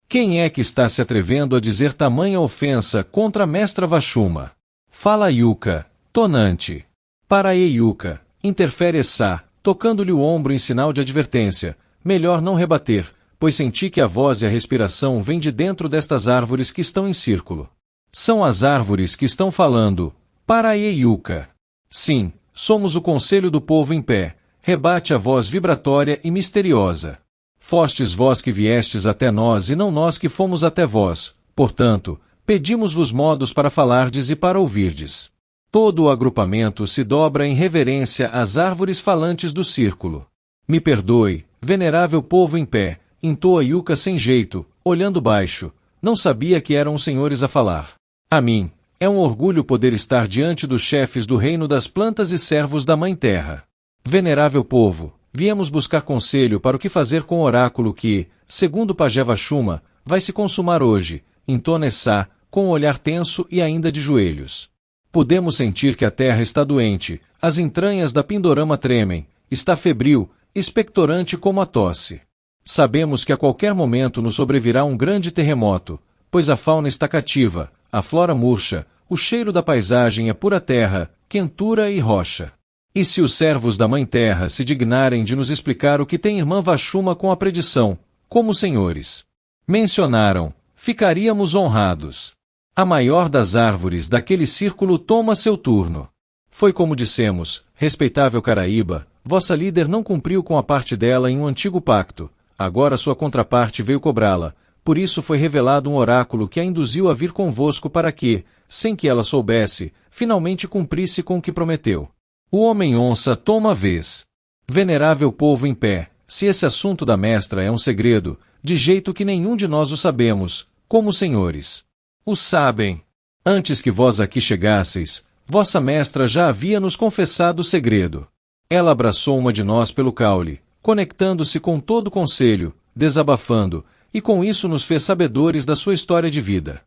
Quem é que está se atrevendo a dizer tamanha ofensa contra a mestra Vashuma? Fala Yuka, tonante. Para Yuka, interfere Essá, tocando-lhe o ombro em sinal de advertência. Melhor não rebater, pois senti que a voz e a respiração vêm de dentro destas árvores que estão em círculo. São as árvores que estão falando, para a Iuca. Sim, somos o conselho do povo em pé, rebate a voz vibratória e misteriosa. Fostes vós que viestes até nós e não nós que fomos até vós, portanto, pedimos-vos modos para falardes e para ouvirdes. Todo o agrupamento se dobra em reverência às árvores falantes do círculo. Me perdoe, venerável povo em pé, entoa Iuca sem jeito, olhando baixo, não sabia que eram os senhores a falar. A mim, é um orgulho poder estar diante dos chefes do reino das plantas e servos da Mãe Terra. Venerável povo, viemos buscar conselho para o que fazer com o oráculo que, segundo Pajé Vashuma, vai se consumar hoje, entona Essá, com o olhar tenso e ainda de joelhos. Podemos sentir que a terra está doente, as entranhas da Pindorama tremem, está febril, expectorante como a tosse. Sabemos que a qualquer momento nos sobrevirá um grande terremoto, pois a fauna está cativa, a flora murcha, o cheiro da paisagem é pura terra, quentura e rocha. E se os servos da Mãe Terra se dignarem de nos explicar o que tem irmã Vashuma com a predição, como os senhores mencionaram, ficaríamos honrados. A maior das árvores daquele círculo toma seu turno. Foi como dissemos, respeitável Caraíba, vossa líder não cumpriu com a parte dela em um antigo pacto, agora sua contraparte veio cobrá-la, por isso foi revelado um oráculo que a induziu a vir convosco para que, sem que ela soubesse, finalmente cumprisse com o que prometeu. O homem-onça toma a vez. Venerável povo em pé, se esse assunto da mestra é um segredo, de jeito que nenhum de nós o sabemos, como os senhores o sabem. Antes que vós aqui chegasseis, vossa mestra já havia nos confessado o segredo. Ela abraçou uma de nós pelo caule, conectando-se com todo o conselho, desabafando, e com isso nos fez sabedores da sua história de vida.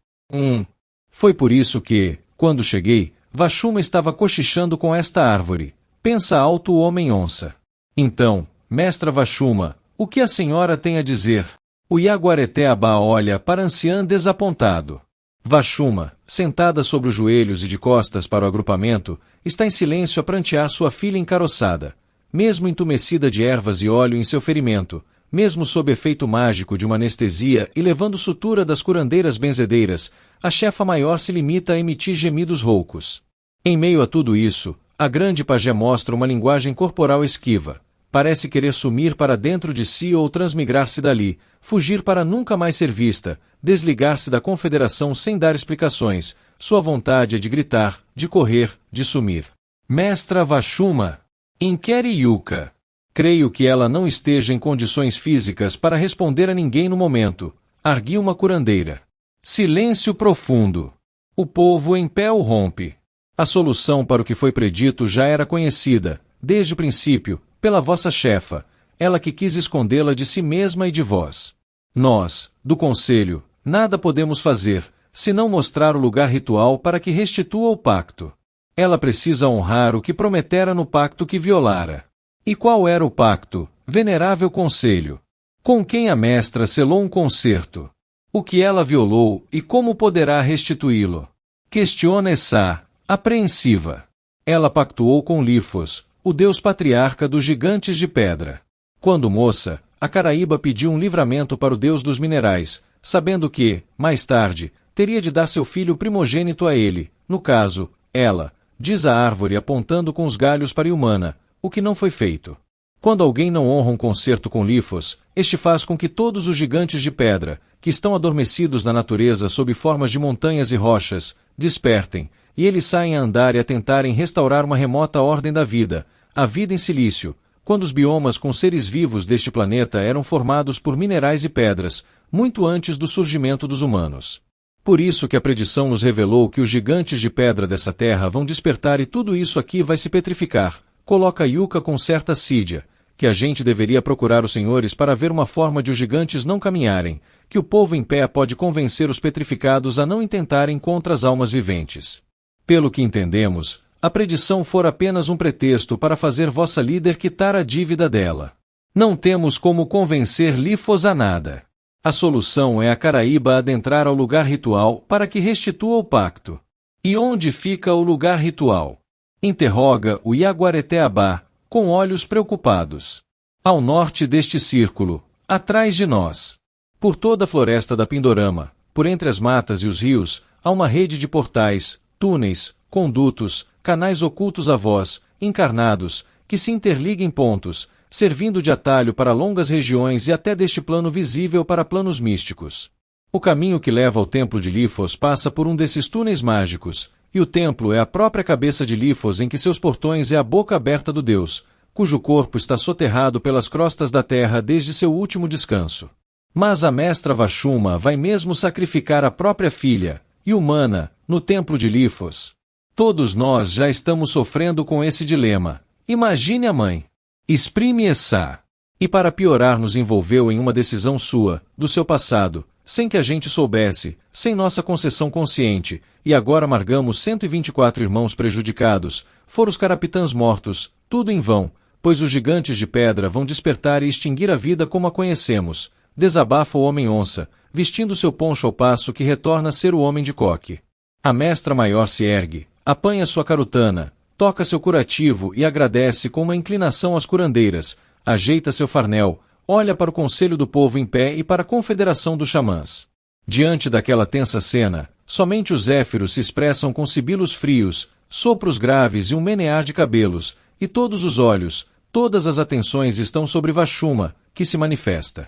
Foi por isso que, quando cheguei, Vashuma estava cochichando com esta árvore. Pensa alto o homem-onça. Então, mestra Vashuma, o que a senhora tem a dizer? O Yaguareté-Abá olha para a anciã desapontado. Vashuma, sentada sobre os joelhos e de costas para o agrupamento, está em silêncio a prantear sua filha encaroçada. Mesmo entumecida de ervas e óleo em seu ferimento, mesmo sob efeito mágico de uma anestesia e levando sutura das curandeiras benzedeiras, a chefa maior se limita a emitir gemidos roucos. Em meio a tudo isso, a grande pajé mostra uma linguagem corporal esquiva. Parece querer sumir para dentro de si ou transmigrar-se dali, fugir para nunca mais ser vista, desligar-se da confederação sem dar explicações. Sua vontade é de gritar, de correr, de sumir. Mestra Vashuma, inquere Iuca. Creio que ela não esteja em condições físicas para responder a ninguém no momento. Argui uma curandeira. Silêncio profundo. O povo em pé o rompe. A solução para o que foi predito já era conhecida, desde o princípio, pela vossa chefa, ela que quis escondê-la de si mesma e de vós. Nós, do conselho, nada podemos fazer, senão mostrar o lugar ritual para que restitua o pacto. Ela precisa honrar o que prometera no pacto que violara. E qual era o pacto, venerável conselho? Com quem a mestra selou um concerto? O que ela violou e como poderá restituí-lo? Questiona Essá, apreensiva. Ela pactuou com Lifos, o deus patriarca dos gigantes de pedra. Quando moça, a Caraíba pediu um livramento para o deus dos minerais, sabendo que, mais tarde, teria de dar seu filho primogênito a ele, no caso, ela, diz a árvore apontando com os galhos para Iumana, o que não foi feito. Quando alguém não honra um concerto com Lifos, este faz com que todos os gigantes de pedra, que estão adormecidos na natureza sob formas de montanhas e rochas, despertem, e eles saem a andar e a tentarem restaurar uma remota ordem da vida, a vida em silício, quando os biomas com seres vivos deste planeta eram formados por minerais e pedras, muito antes do surgimento dos humanos. Por isso que a predição nos revelou que os gigantes de pedra dessa terra vão despertar e tudo isso aqui vai se petrificar, coloca Iuca com certa assídia, que a gente deveria procurar os senhores para ver uma forma de os gigantes não caminharem, que o povo em pé pode convencer os petrificados a não intentarem contra as almas viventes. Pelo que entendemos, a predição fora apenas um pretexto para fazer vossa líder quitar a dívida dela. Não temos como convencer Lifos a nada. A solução é a Caraíba adentrar ao lugar ritual para que restitua o pacto. E onde fica o lugar ritual? Interroga o Yaguareté-Abá, com olhos preocupados. Ao norte deste círculo, atrás de nós. Por toda a floresta da Pindorama, por entre as matas e os rios, há uma rede de portais, túneis, condutos, canais ocultos a vós, encarnados, que se interligam em pontos, servindo de atalho para longas regiões e até deste plano visível para planos místicos. O caminho que leva ao templo de Lifos passa por um desses túneis mágicos, e o templo é a própria cabeça de Lifos em que seus portões é a boca aberta do Deus, cujo corpo está soterrado pelas crostas da terra desde seu último descanso. Mas a mestra Vashuma vai mesmo sacrificar a própria filha, e humana, no templo de Lifos. Todos nós já estamos sofrendo com esse dilema. Imagine a mãe. Exprime Essa. E para piorar nos envolveu em uma decisão sua, do seu passado, sem que a gente soubesse, sem nossa concessão consciente, e agora amargamos 124 irmãos prejudicados, fora os carapitãs mortos, tudo em vão, pois os gigantes de pedra vão despertar e extinguir a vida como a conhecemos. Desabafa o homem-onça, vestindo seu poncho ao passo que retorna a ser o homem de coque. A mestra maior se ergue, apanha sua carutana, toca seu curativo e agradece com uma inclinação às curandeiras, ajeita seu farnel, olha para o conselho do povo em pé e para a confederação dos xamãs. Diante daquela tensa cena, somente os zéfiros se expressam com sibilos frios, sopros graves e um menear de cabelos, e todos os olhos, todas as atenções estão sobre Vashuma, que se manifesta.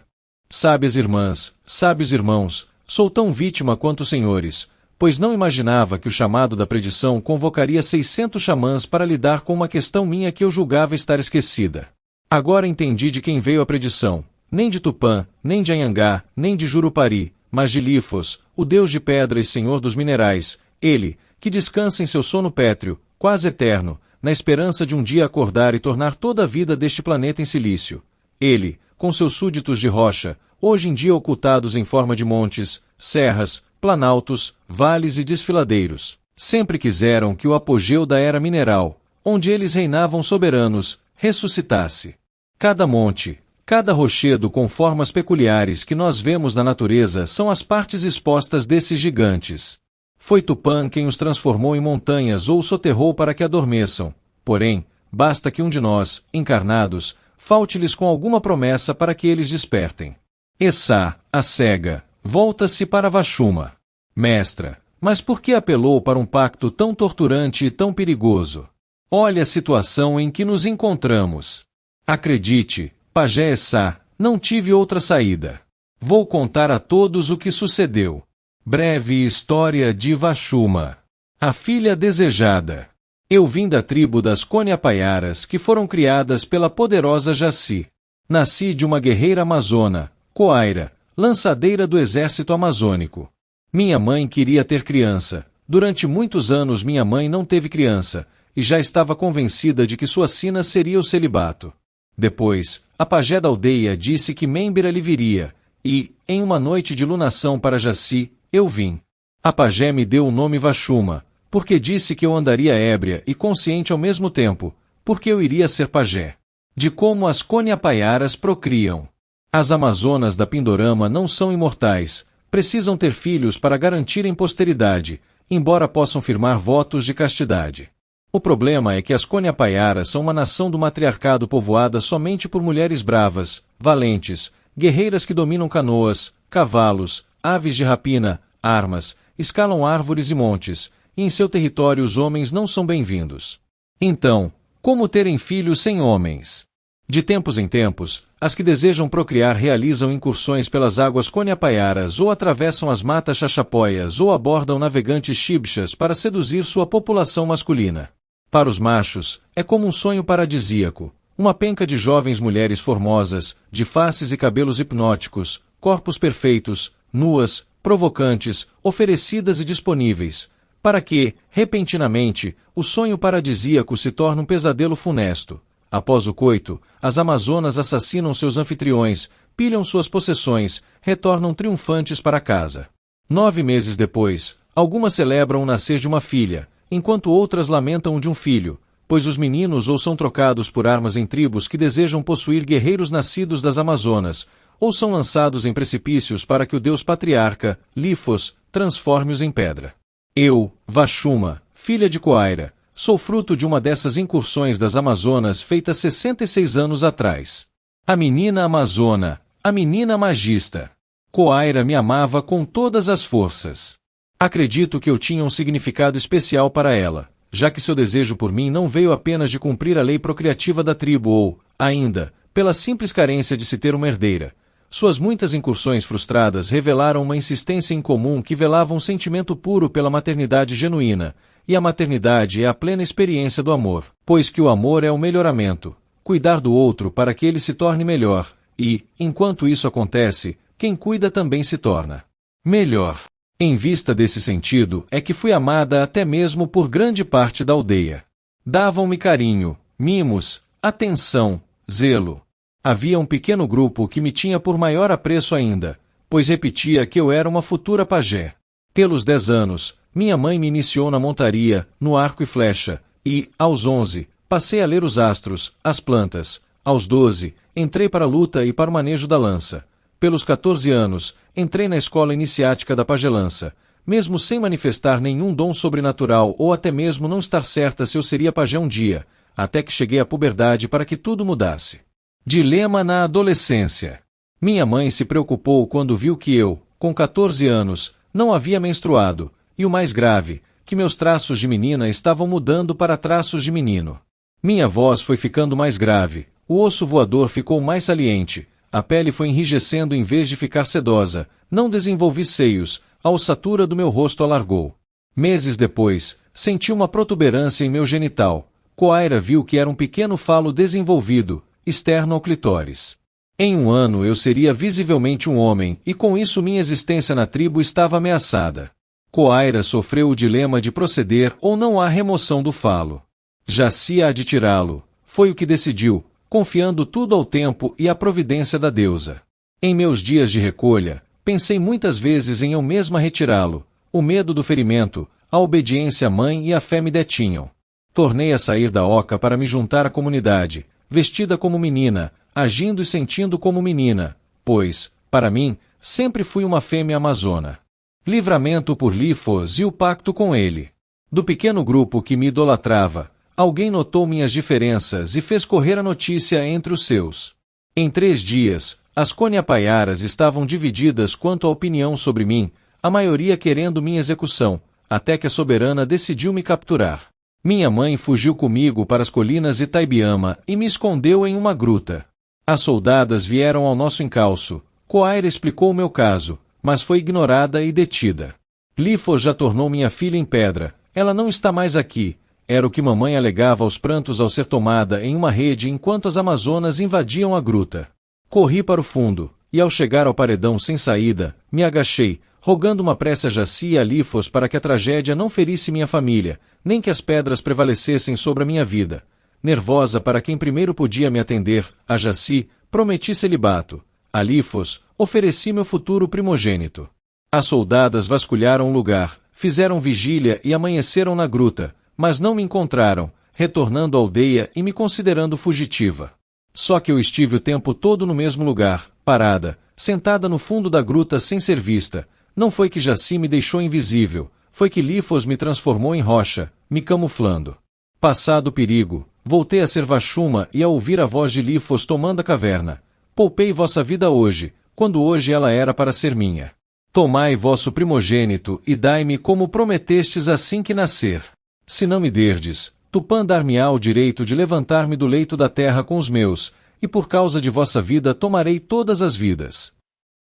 Sábias irmãs, sábios irmãos, sou tão vítima quanto os senhores, pois não imaginava que o chamado da predição convocaria 600 xamãs para lidar com uma questão minha que eu julgava estar esquecida. Agora entendi de quem veio a predição, nem de Tupã, nem de Anhangá, nem de Jurupari, mas de Lifos, o deus de pedra e senhor dos minerais, ele, que descansa em seu sono pétreo, quase eterno, na esperança de um dia acordar e tornar toda a vida deste planeta em silício. Ele, com seus súditos de rocha, hoje em dia ocultados em forma de montes, serras, planaltos, vales e desfiladeiros, sempre quiseram que o apogeu da era mineral, onde eles reinavam soberanos, ressuscitasse. Cada monte, cada rochedo com formas peculiares que nós vemos na natureza são as partes expostas desses gigantes. Foi Tupã quem os transformou em montanhas ou os soterrou para que adormeçam. Porém, basta que um de nós, encarnados, falte-lhes com alguma promessa para que eles despertem. Essa, a cega, volta-se para Vashuma. Mestra, mas por que apelou para um pacto tão torturante e tão perigoso? Olha a situação em que nos encontramos. Acredite, pajé Essa, não tive outra saída. Vou contar a todos o que sucedeu. Breve história de Vashuma. A filha desejada. Eu vim da tribo das Coniapaiaras que foram criadas pela poderosa Jaci. Nasci de uma guerreira amazona, Coaira, lançadeira do exército amazônico. Minha mãe queria ter criança. Durante muitos anos minha mãe não teve criança, e já estava convencida de que sua sina seria o celibato. Depois, a pajé da aldeia disse que Membira lhe viria, e, em uma noite de lunação para Jaci, eu vim. A pajé me deu o nome Vashuma, porque disse que eu andaria ébria e consciente ao mesmo tempo, porque eu iria ser pajé. De como as Coniapaiaras procriam. As amazonas da Pindorama não são imortais, precisam ter filhos para garantirem posteridade, embora possam firmar votos de castidade. O problema é que as Coniapaiaras são uma nação do matriarcado povoada somente por mulheres bravas, valentes, guerreiras que dominam canoas, cavalos, aves de rapina, armas, escalam árvores e montes, e em seu território os homens não são bem-vindos. Então, como terem filhos sem homens? De tempos em tempos, as que desejam procriar realizam incursões pelas águas Coniapaiaras ou atravessam as matas Xaxapóias ou abordam navegantes Xibxas para seduzir sua população masculina. Para os machos, é como um sonho paradisíaco, uma penca de jovens mulheres formosas, de faces e cabelos hipnóticos, corpos perfeitos, nuas, provocantes, oferecidas e disponíveis, para que, repentinamente, o sonho paradisíaco se torne um pesadelo funesto. Após o coito, as amazonas assassinam seus anfitriões, pilham suas possessões, retornam triunfantes para casa. 9 meses depois, algumas celebram o nascer de uma filha, enquanto outras lamentam o de um filho, pois os meninos ou são trocados por armas em tribos que desejam possuir guerreiros nascidos das Amazonas, ou são lançados em precipícios para que o deus patriarca, Lifos, transforme-os em pedra. Eu, Vashuma, filha de Coaira, sou fruto de uma dessas incursões das Amazonas feitas 66 anos atrás. A menina amazona, a menina magista. Coaira me amava com todas as forças. Acredito que eu tinha um significado especial para ela, já que seu desejo por mim não veio apenas de cumprir a lei procriativa da tribo ou, ainda, pela simples carência de se ter uma herdeira. Suas muitas incursões frustradas revelaram uma insistência incomum que velava um sentimento puro pela maternidade genuína, e a maternidade é a plena experiência do amor, pois que o amor é o melhoramento, cuidar do outro para que ele se torne melhor, e, enquanto isso acontece, quem cuida também se torna melhor. Em vista desse sentido, é que fui amada até mesmo por grande parte da aldeia. Davam-me carinho, mimos, atenção, zelo. Havia um pequeno grupo que me tinha por maior apreço ainda, pois repetia que eu era uma futura pajé. Pelos 10 anos, minha mãe me iniciou na montaria, no arco e flecha, e, aos 11, passei a ler os astros, as plantas. Aos 12, entrei para a luta e para o manejo da lança. Pelos 14 anos, entrei na escola iniciática da pagelança, mesmo sem manifestar nenhum dom sobrenatural ou até mesmo não estar certa se eu seria pajé um dia, até que cheguei à puberdade para que tudo mudasse. Dilema na adolescência. Minha mãe se preocupou quando viu que eu, com 14 anos, não havia menstruado, e o mais grave, que meus traços de menina estavam mudando para traços de menino. Minha voz foi ficando mais grave, o osso voador ficou mais saliente, a pele foi enrijecendo em vez de ficar sedosa, não desenvolvi seios, a ossatura do meu rosto alargou. Meses depois, senti uma protuberância em meu genital. Coaira viu que era um pequeno falo desenvolvido, externo ao clitóris. Em um ano eu seria visivelmente um homem, e com isso minha existência na tribo estava ameaçada. Coaira sofreu o dilema de proceder ou não à remoção do falo. Jaci há de tirá-lo, foi o que decidiu, confiando tudo ao tempo e à providência da deusa. Em meus dias de recolha, pensei muitas vezes em eu mesma retirá-lo. O medo do ferimento, a obediência à mãe e a fé me detinham. Tornei a sair da oca para me juntar à comunidade, vestida como menina, agindo e sentindo como menina, pois, para mim, sempre fui uma fêmea amazona. Livramento por Lifos e o pacto com ele. Do pequeno grupo que me idolatrava, alguém notou minhas diferenças e fez correr a notícia entre os seus. Em 3 dias, as Coniapaiaras estavam divididas quanto à opinião sobre mim, a maioria querendo minha execução, até que a soberana decidiu me capturar. Minha mãe fugiu comigo para as colinas de Itaibiama e me escondeu em uma gruta. As soldadas vieram ao nosso encalço. Coaira explicou o meu caso, mas foi ignorada e detida. Lifos já tornou minha filha em pedra. Ela não está mais aqui. Era o que mamãe alegava aos prantos ao ser tomada em uma rede enquanto as amazonas invadiam a gruta. Corri para o fundo, e ao chegar ao paredão sem saída, me agachei, rogando uma prece a Jaci e a Lifos para que a tragédia não ferisse minha família, nem que as pedras prevalecessem sobre a minha vida. Nervosa para quem primeiro podia me atender, a Jaci, prometi celibato. A Lifos, ofereci meu futuro primogênito. As soldadas vasculharam o lugar, fizeram vigília e amanheceram na gruta, mas não me encontraram, retornando à aldeia e me considerando fugitiva. Só que eu estive o tempo todo no mesmo lugar, parada, sentada no fundo da gruta sem ser vista. Não foi que Jaci me deixou invisível, foi que Lifos me transformou em rocha, me camuflando. Passado o perigo, voltei a ser Vashuma e a ouvir a voz de Lifos tomando a caverna. Poupei vossa vida hoje, quando hoje ela era para ser minha. Tomai vosso primogênito e dai-me como prometestes assim que nascer. Se não me derdes, Tupã dar-me-á o direito de levantar-me do leito da terra com os meus, e por causa de vossa vida tomarei todas as vidas.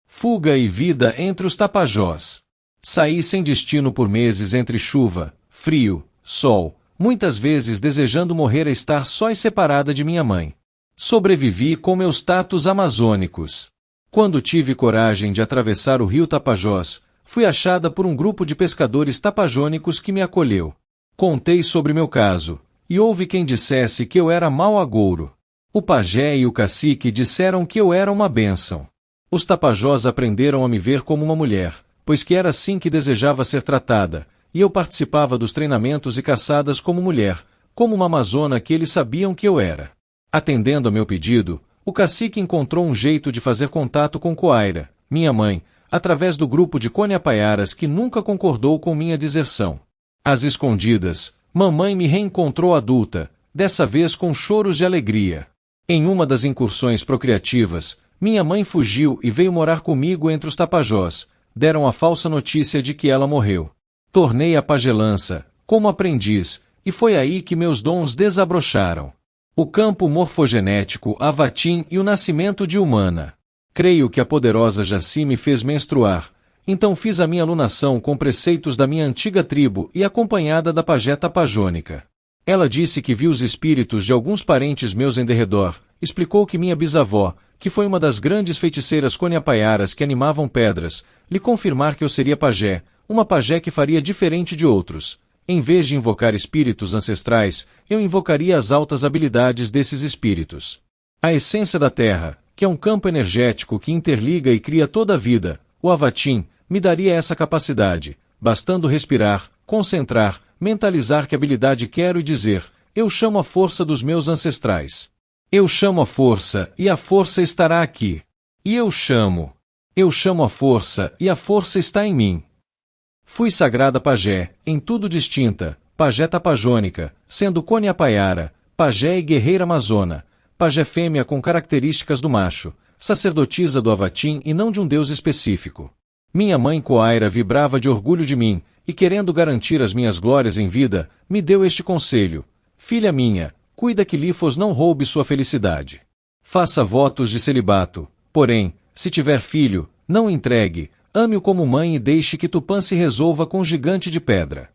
Fuga e vida entre os Tapajós. Saí sem destino por meses entre chuva, frio, sol, muitas vezes desejando morrer a estar só e separada de minha mãe. Sobrevivi com meus tatos amazônicos. Quando tive coragem de atravessar o rio Tapajós, fui achada por um grupo de pescadores tapajônicos que me acolheu. Contei sobre meu caso, e houve quem dissesse que eu era mau agouro. O pajé e o cacique disseram que eu era uma bênção. Os tapajós aprenderam a me ver como uma mulher, pois que era assim que desejava ser tratada, e eu participava dos treinamentos e caçadas como mulher, como uma amazona que eles sabiam que eu era. Atendendo a meu pedido, o cacique encontrou um jeito de fazer contato com Coaira, minha mãe, através do grupo de Coniapaiaras que nunca concordou com minha deserção. Às escondidas, mamãe me reencontrou adulta, dessa vez com choros de alegria. Em uma das incursões procriativas, Minha mãe fugiu e veio morar comigo entre os Tapajós. Deram a falsa notícia de que ela morreu. Tornei a pagelança, como aprendiz, e foi aí que meus dons desabrocharam. O campo morfogenético, Avatim e o nascimento de Humana. Creio que a poderosa Jaci me fez menstruar, então fiz a minha alunação com preceitos da minha antiga tribo e acompanhada da pajé tapajônica. Ela disse que viu os espíritos de alguns parentes meus em derredor, explicou que minha bisavó, que foi uma das grandes feiticeiras coniapaiaras que animavam pedras, lhe confirmar que eu seria pajé, uma pajé que faria diferente de outros. Em vez de invocar espíritos ancestrais, eu invocaria as altas habilidades desses espíritos. A essência da Terra, que é um campo energético que interliga e cria toda a vida, o Avatim, me daria essa capacidade, bastando respirar, concentrar, mentalizar que habilidade quero e dizer, eu chamo a força dos meus ancestrais. Eu chamo a força, e a força estará aqui. E eu chamo a força, e a força está em mim. Fui sagrada pajé, em tudo distinta, pajé tapajônica, sendo coniapaiara, pajé e guerreira amazona, pajé fêmea com características do macho, sacerdotisa do Avatim e não de um deus específico. Minha mãe Coaira vibrava de orgulho de mim, e querendo garantir as minhas glórias em vida, me deu este conselho. Filha minha, cuida que Lifos não roube sua felicidade. Faça votos de celibato, porém, se tiver filho, não entregue, ame-o como mãe e deixe que Tupã se resolva com o gigante de pedra.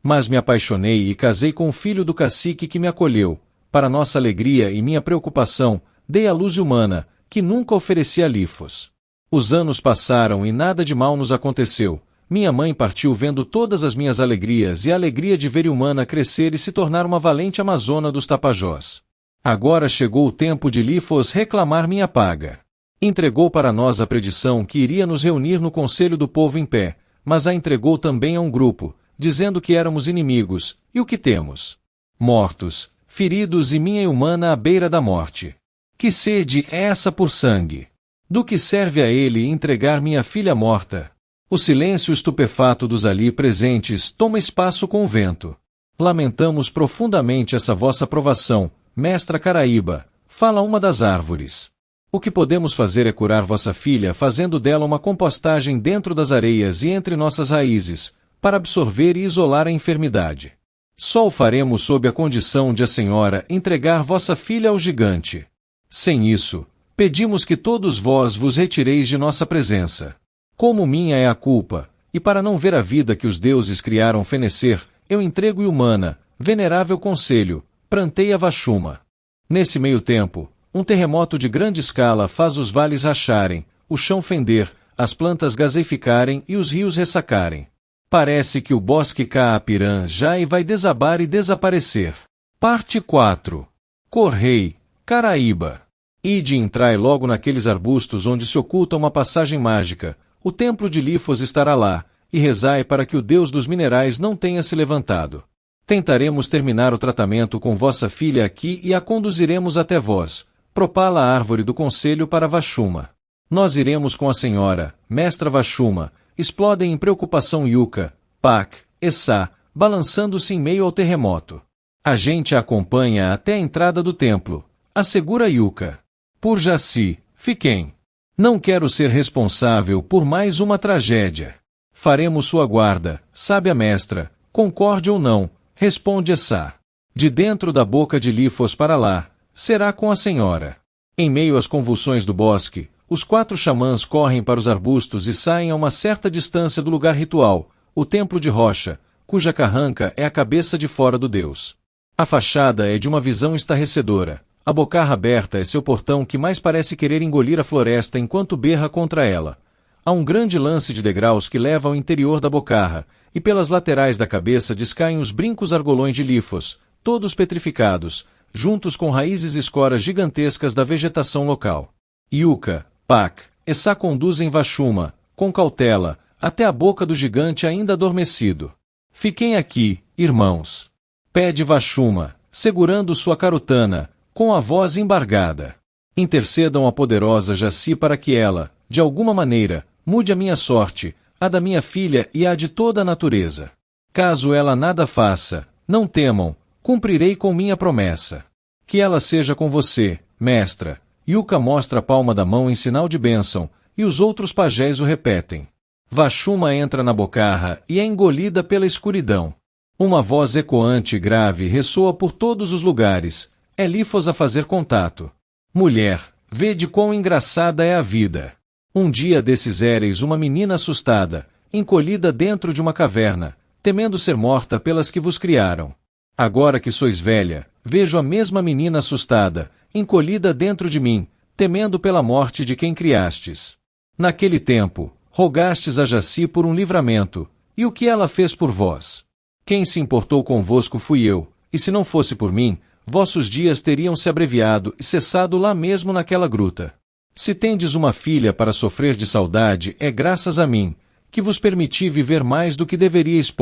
Mas me apaixonei e casei com o filho do cacique que me acolheu. Para nossa alegria e minha preocupação, dei a luz humana, que nunca ofereci a Lifos. Os anos passaram e nada de mal nos aconteceu. Minha mãe partiu vendo todas as minhas alegrias e a alegria de ver Humana crescer e se tornar uma valente amazona dos Tapajós. Agora chegou o tempo de Lifos reclamar minha paga. Entregou para nós a predição que iria nos reunir no Conselho do Povo em pé, mas a entregou também a um grupo, dizendo que éramos inimigos, e o que temos? Mortos, feridos e minha Humana à beira da morte. Que sede é essa por sangue? Do que serve a ele entregar minha filha morta? O silêncio estupefato dos ali presentes toma espaço com o vento. Lamentamos profundamente essa vossa provação, mestra Caraíba, fala uma das árvores. O que podemos fazer é curar vossa filha fazendo dela uma compostagem dentro das areias e entre nossas raízes, para absorver e isolar a enfermidade. Só o faremos sob a condição de a senhora entregar vossa filha ao gigante. Sem isso, pedimos que todos vós vos retireis de nossa presença. Como minha é a culpa, e para não ver a vida que os deuses criaram fenecer, eu entrego Humana, venerável conselho, plantei a Vashuma. Nesse meio tempo, um terremoto de grande escala faz os vales racharem, o chão fender, as plantas gaseificarem e os rios ressacarem. Parece que o bosque Caapirã já vai desabar e desaparecer. Parte 4. Correi, Caraíba. Ide e entrai logo naqueles arbustos onde se oculta uma passagem mágica. O templo de Lifos estará lá, e rezai para que o deus dos minerais não tenha se levantado. Tentaremos terminar o tratamento com vossa filha aqui e a conduziremos até vós. Propala a árvore do conselho para Vashuma. Nós iremos com a senhora, mestra Vashuma, explodem em preocupação Yuka, Pak, Essá, balançando-se em meio ao terremoto. A gente a acompanha até a entrada do templo, assegura Yuka. Por Jaci, fiquem. Não quero ser responsável por mais uma tragédia. Faremos sua guarda, sabe a mestra, concorde ou não, responde Essá. De dentro da boca de Lifos para lá, será com a senhora. Em meio às convulsões do bosque, os 4 xamãs correm para os arbustos e saem a uma certa distância do lugar ritual, o templo de rocha, cuja carranca é a cabeça de fora do deus. A fachada é de uma visão estarrecedora. A bocarra aberta é seu portão que mais parece querer engolir a floresta enquanto berra contra ela. Há um grande lance de degraus que leva ao interior da bocarra, e pelas laterais da cabeça descaem os brincos argolões de Lifos, todos petrificados, juntos com raízes e escoras gigantescas da vegetação local. Yuka, Pak, Essá conduzem Vashuma, com cautela, até a boca do gigante ainda adormecido. Fiquem aqui, irmãos. Pede Vashuma, segurando sua carutana, com a voz embargada. Intercedam a poderosa Jaci para que ela, de alguma maneira, mude a minha sorte, a da minha filha e a de toda a natureza. Caso ela nada faça, não temam, cumprirei com minha promessa. Que ela seja com você, mestra, Yuka mostra a palma da mão em sinal de bênção, e os outros pajés o repetem. Vashuma entra na bocarra e é engolida pela escuridão. Uma voz ecoante e grave ressoa por todos os lugares. É Lifos a fazer contato. Mulher, vede quão engraçada é a vida. Um dia desses éreis uma menina assustada, encolhida dentro de uma caverna, temendo ser morta pelas que vos criaram. Agora que sois velha, vejo a mesma menina assustada, encolhida dentro de mim, temendo pela morte de quem criastes. Naquele tempo, rogastes a Jaci por um livramento, e o que ela fez por vós? Quem se importou convosco fui eu, e se não fosse por mim, vossos dias teriam se abreviado e cessado lá mesmo naquela gruta. Se tendes uma filha para sofrer de saudade, é graças a mim, que vos permiti viver mais do que deveríeis.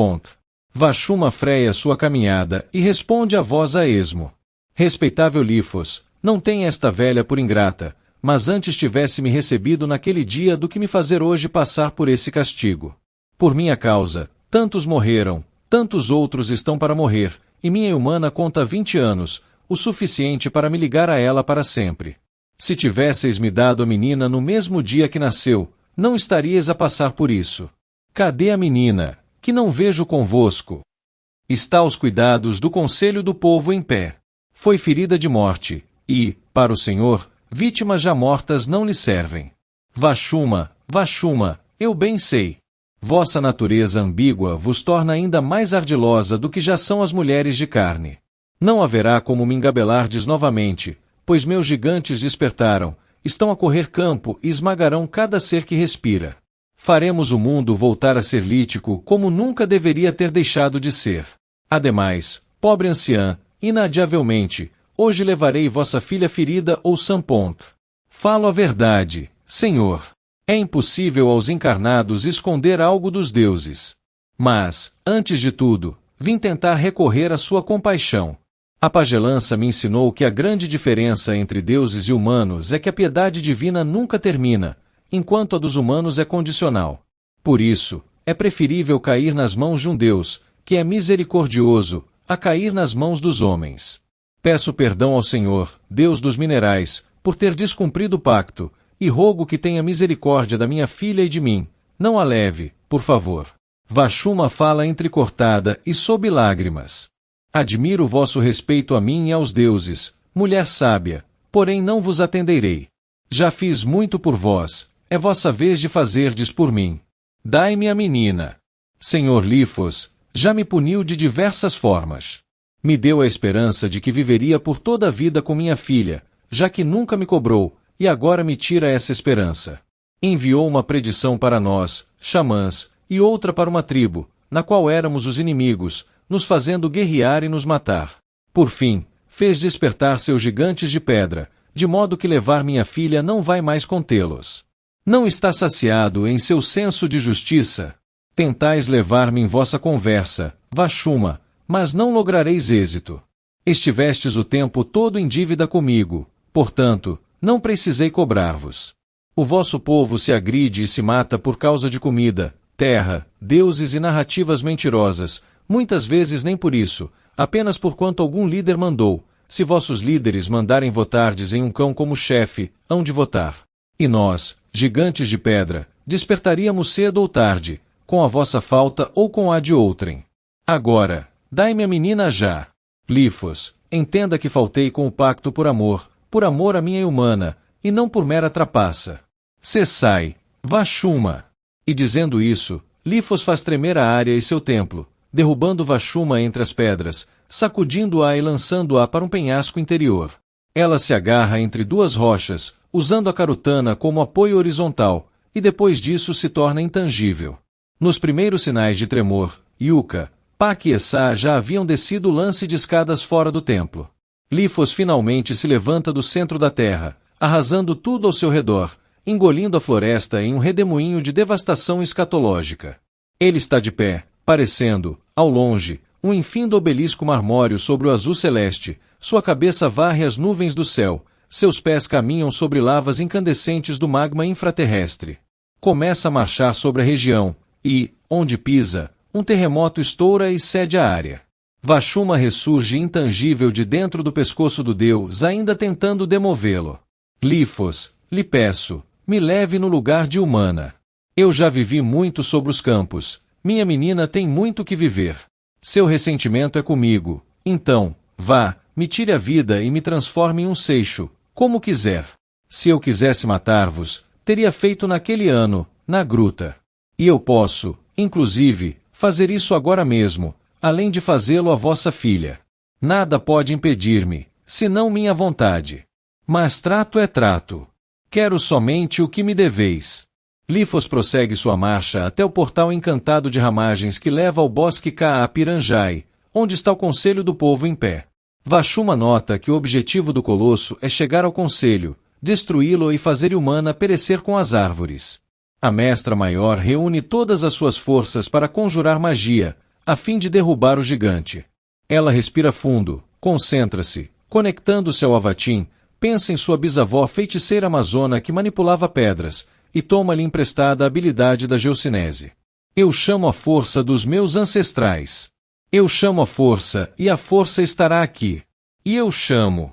Vashuma freia sua caminhada e responde a vós a esmo. Respeitável Lifos, não tenha esta velha por ingrata, mas antes tivesse-me recebido naquele dia do que me fazer hoje passar por esse castigo. Por minha causa, tantos morreram, tantos outros estão para morrer, e minha humana conta 20 anos, o suficiente para me ligar a ela para sempre. Se tivesseis me dado a menina no mesmo dia que nasceu, não estaríeis a passar por isso. Cadê a menina, que não vejo convosco? Está aos cuidados do conselho do povo em pé. Foi ferida de morte, e, para o Senhor, vítimas já mortas não lhe servem. Vashuma, Vashuma, eu bem sei. Vossa natureza ambígua vos torna ainda mais ardilosa do que já são as mulheres de carne. Não haverá como me engabelardes novamente, pois meus gigantes despertaram, estão a correr campo e esmagarão cada ser que respira. Faremos o mundo voltar a ser lítico como nunca deveria ter deixado de ser. Ademais, pobre anciã, inadiavelmente, hoje levarei vossa filha ferida ou Sampont. Falo a verdade, Senhor. É impossível aos encarnados esconder algo dos deuses. Mas, antes de tudo, vim tentar recorrer à sua compaixão. A pagelança me ensinou que a grande diferença entre deuses e humanos é que a piedade divina nunca termina, enquanto a dos humanos é condicional. Por isso, é preferível cair nas mãos de um Deus, que é misericordioso, a cair nas mãos dos homens. Peço perdão ao Senhor, Deus dos minerais, por ter descumprido o pacto, e rogo que tenha misericórdia da minha filha e de mim. Não a leve, por favor. Vashuma fala entrecortada e sob lágrimas. Admiro o vosso respeito a mim e aos deuses, mulher sábia, porém não vos atenderei. Já fiz muito por vós, é vossa vez de fazerdes por mim. Dai-me a menina. Senhor Lifos, já me puniu de diversas formas. Me deu a esperança de que viveria por toda a vida com minha filha, já que nunca me cobrou, e agora me tira essa esperança. Enviou uma predição para nós, xamãs, e outra para uma tribo, na qual éramos os inimigos, nos fazendo guerrear e nos matar. Por fim, fez despertar seus gigantes de pedra, de modo que levar minha filha não vai mais contê-los. Não está saciado em seu senso de justiça? Tentais levar-me em vossa conversa, Vashuma, mas não lograreis êxito. Estivestes o tempo todo em dívida comigo, portanto, não precisei cobrar-vos. O vosso povo se agride e se mata por causa de comida, terra, deuses e narrativas mentirosas, muitas vezes nem por isso, apenas por quanto algum líder mandou. Se vossos líderes mandarem votardes em um cão como chefe, hão de votar. E nós, gigantes de pedra, despertaríamos cedo ou tarde, com a vossa falta ou com a de outrem. Agora, dai-me a menina já. Lifos, entenda que faltei com o pacto por amor à minha humana, e não por mera trapaça. Cessai, Vashuma. E dizendo isso, Lifos faz tremer a área e seu templo, derrubando Vashuma entre as pedras, sacudindo-a e lançando-a para um penhasco interior. Ela se agarra entre duas rochas, usando a carutana como apoio horizontal, e depois disso se torna intangível. Nos primeiros sinais de tremor, Yuka, Pak e Essa já haviam descido o lance de escadas fora do templo. Lifos finalmente se levanta do centro da terra, arrasando tudo ao seu redor, engolindo a floresta em um redemoinho de devastação escatológica. Ele está de pé, parecendo, ao longe, um infindo obelisco marmóreo sobre o azul celeste, sua cabeça varre as nuvens do céu, seus pés caminham sobre lavas incandescentes do magma infraterrestre. Começa a marchar sobre a região, e, onde pisa, um terremoto estoura e cede a área. Vashuma ressurge intangível de dentro do pescoço do deus, ainda tentando demovê-lo. Lifos, lhe peço, me leve no lugar de humana. Eu já vivi muito sobre os campos, minha menina tem muito que viver. Seu ressentimento é comigo, então, vá, me tire a vida e me transforme em um seixo, como quiser. Se eu quisesse matar-vos, teria feito naquele ano, na gruta. E eu posso, inclusive, fazer isso agora mesmo, além de fazê-lo à vossa filha. Nada pode impedir-me, senão minha vontade. Mas trato é trato. Quero somente o que me deveis. Lifos prossegue sua marcha até o portal encantado de ramagens que leva ao bosque Caapiranjai, onde está o conselho do povo em pé. Vashuma nota que o objetivo do colosso é chegar ao conselho, destruí-lo e fazer humana perecer com as árvores. A mestra maior reúne todas as suas forças para conjurar magia, a fim de derrubar o gigante. Ela respira fundo, concentra-se, conectando-se ao Avatim, pensa em sua bisavó feiticeira amazona que manipulava pedras, e toma-lhe emprestada a habilidade da geocinese. Eu chamo a força dos meus ancestrais. Eu chamo a força, e a força estará aqui. E eu chamo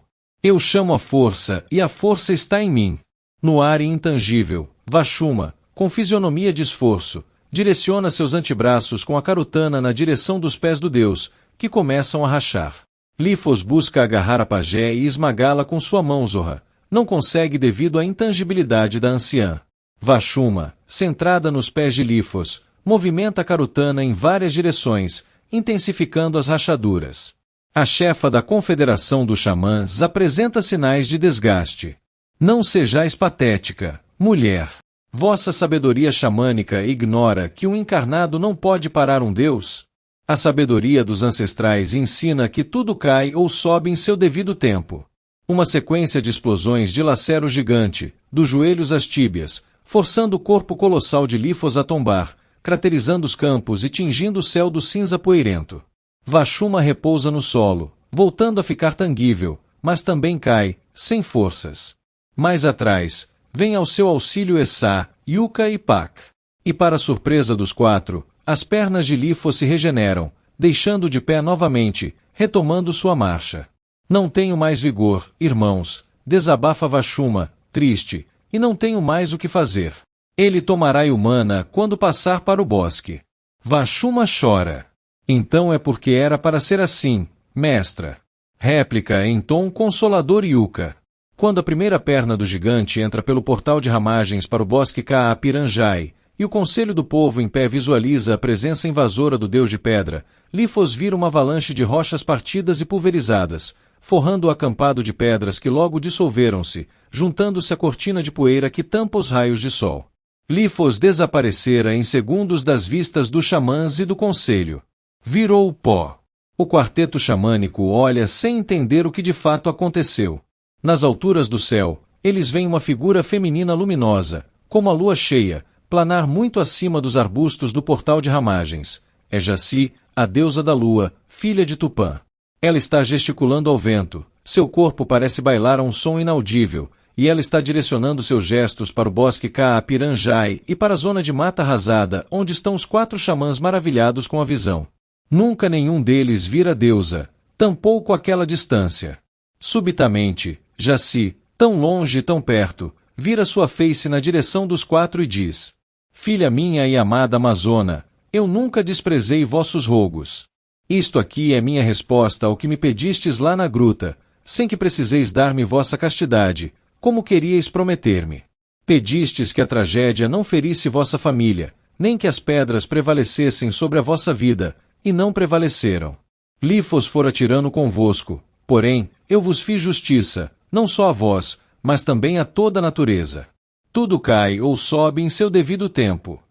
a força, e a força está em mim. No ar intangível, Vashuma, com fisionomia de esforço, direciona seus antebraços com a carutana na direção dos pés do deus, que começam a rachar. Lifos busca agarrar a pajé e esmagá-la com sua mão Zorra. Não consegue devido à intangibilidade da anciã. Vashuma, centrada nos pés de Lifos, movimenta a carutana em várias direções, intensificando as rachaduras. A chefa da Confederação dos Xamãs apresenta sinais de desgaste. Não sejais patética, mulher. Vossa sabedoria xamânica ignora que um encarnado não pode parar um deus? A sabedoria dos ancestrais ensina que tudo cai ou sobe em seu devido tempo. Uma sequência de explosões dilacera o gigante, dos joelhos às tíbias, forçando o corpo colossal de Lifos a tombar, craterizando os campos e tingindo o céu do cinza poeirento. Vashuma repousa no solo, voltando a ficar tangível, mas também cai, sem forças. Mais atrás, vem ao seu auxílio Essa, Yuka e Pak. E para surpresa dos quatro, as pernas de Lifos se regeneram, deixando de pé novamente, retomando sua marcha. Não tenho mais vigor, irmãos, desabafa Vashuma, triste, e não tenho mais o que fazer. Ele tomará humana quando passar para o bosque. Vashuma chora. Então é porque era para ser assim, mestra. Réplica em tom consolador Yuka. Quando a primeira perna do gigante entra pelo portal de ramagens para o bosque Caapiranjai, e o conselho do povo em pé visualiza a presença invasora do deus de pedra, Lifos vira uma avalanche de rochas partidas e pulverizadas, forrando o acampado de pedras que logo dissolveram-se, juntando-se à cortina de poeira que tampa os raios de sol. Lifos desaparecera em segundos das vistas dos xamãs e do conselho. Virou pó. O quarteto xamânico olha sem entender o que de fato aconteceu. Nas alturas do céu, eles veem uma figura feminina luminosa, como a lua cheia, planar muito acima dos arbustos do portal de ramagens. É Jaci, a deusa da lua, filha de Tupã. Ela está gesticulando ao vento, seu corpo parece bailar a um som inaudível, e ela está direcionando seus gestos para o bosque Caapiranjai e para a zona de mata arrasada, onde estão os quatro xamãs maravilhados com a visão. Nunca nenhum deles vira a deusa, tampouco aquela distância. Subitamente, Jaci, tão longe e tão perto, vira sua face na direção dos quatro e diz: Filha minha e amada Amazona, eu nunca desprezei vossos rogos. Isto aqui é minha resposta ao que me pedistes lá na gruta, sem que preciseis dar-me vossa castidade, como queríeis prometer-me. Pedistes que a tragédia não ferisse vossa família, nem que as pedras prevalecessem sobre a vossa vida, e não prevaleceram. Lifos fora tirano convosco, porém, eu vos fiz justiça, não só a vós, mas também a toda a natureza. Tudo cai ou sobe em seu devido tempo.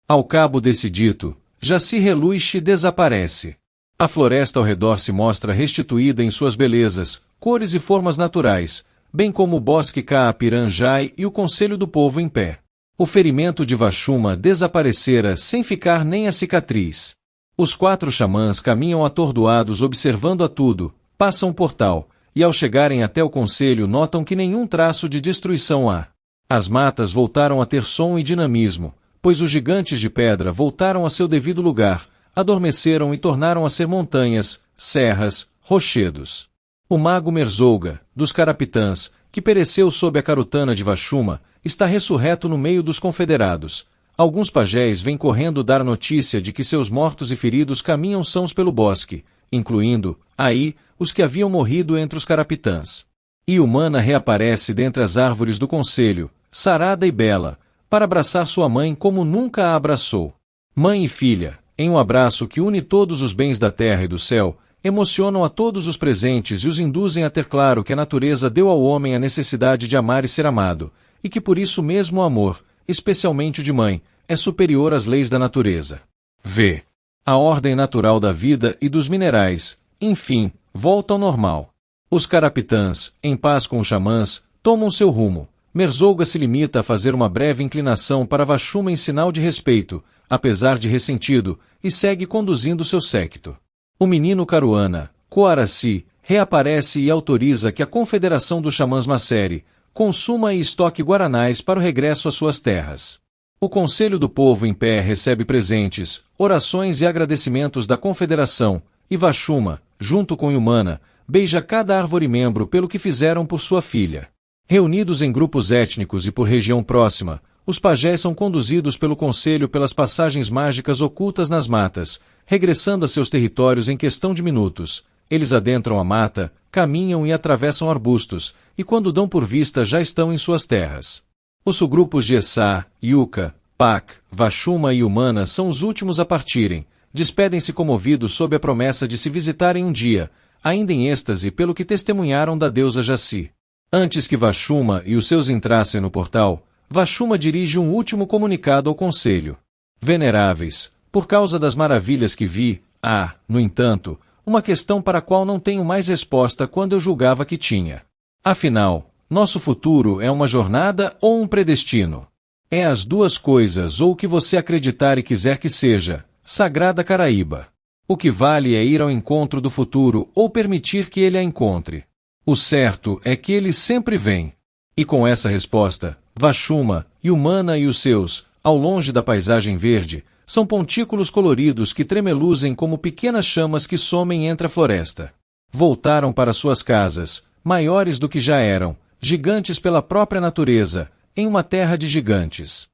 Ao cabo desse dito, Jaci reluz e desaparece. A floresta ao redor se mostra restituída em suas belezas, cores e formas naturais, bem como o bosque Caapiranjai e o conselho do povo em pé. O ferimento de Vashuma desaparecera sem ficar nem a cicatriz. Os quatro xamãs caminham atordoados observando a tudo, passam o portal, e ao chegarem até o conselho notam que nenhum traço de destruição há. As matas voltaram a ter som e dinamismo, pois os gigantes de pedra voltaram a seu devido lugar, adormeceram e tornaram a ser montanhas, serras, rochedos. O mago Merzouga, dos Carapitãs, que pereceu sob a carutana de Vashuma, está ressurreto no meio dos confederados. Alguns pajés vêm correndo dar notícia de que seus mortos e feridos caminham sãos pelo bosque, incluindo, aí, os que haviam morrido entre os carapitãs. E Humana reaparece dentre as árvores do conselho, sarada e bela, para abraçar sua mãe como nunca a abraçou. Mãe e filha, em um abraço que une todos os bens da terra e do céu, emocionam a todos os presentes e os induzem a ter claro que a natureza deu ao homem a necessidade de amar e ser amado, e que por isso mesmo o amor, especialmente o de mãe, é superior às leis da natureza. V. A ordem natural da vida e dos minerais, enfim, volta ao normal. Os carapitãs, em paz com os xamãs, tomam seu rumo. Merzouga se limita a fazer uma breve inclinação para Vashuma em sinal de respeito, apesar de ressentido, e segue conduzindo seu séquito. O menino Caruana, Coaraci, reaparece e autoriza que a Confederação dos Xamãs Macere consuma e estoque guaranais para o regresso às suas terras. O Conselho do Povo em pé recebe presentes, orações e agradecimentos da Confederação, e Vashuma, junto com Humana, beija cada árvore-membro pelo que fizeram por sua filha. Reunidos em grupos étnicos e por região próxima, os pajés são conduzidos pelo Conselho pelas passagens mágicas ocultas nas matas, regressando a seus territórios em questão de minutos. Eles adentram a mata, caminham e atravessam arbustos, e quando dão por vista já estão em suas terras. Os subgrupos de Essá, Yucca, Pac, Vashuma e Humana são os últimos a partirem, despedem-se comovidos sob a promessa de se visitarem um dia, ainda em êxtase pelo que testemunharam da deusa Jaci. Antes que Vashuma e os seus entrassem no portal, Vashuma dirige um último comunicado ao Conselho. Veneráveis, por causa das maravilhas que vi, há, no entanto, uma questão para a qual não tenho mais resposta quando eu julgava que tinha. Afinal, nosso futuro é uma jornada ou um predestino? É as duas coisas ou o que você acreditar e quiser que seja, Sagrada Caraíba. O que vale é ir ao encontro do futuro ou permitir que ele a encontre. O certo é que ele sempre vem. E com essa resposta, Vashuma, Humana e os seus, ao longe da paisagem verde, são pontículos coloridos que tremeluzem como pequenas chamas que somem entre a floresta. Voltaram para suas casas, maiores do que já eram, gigantes pela própria natureza, em uma terra de gigantes.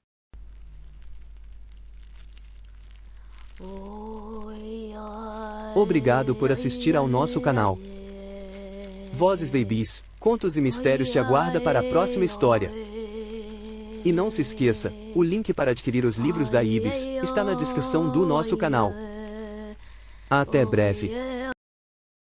Obrigado por assistir ao nosso canal. Vozes da Ibis, contos e mistérios te aguarda para a próxima história. E não se esqueça, o link para adquirir os livros da Ibis está na descrição do nosso canal. Até breve.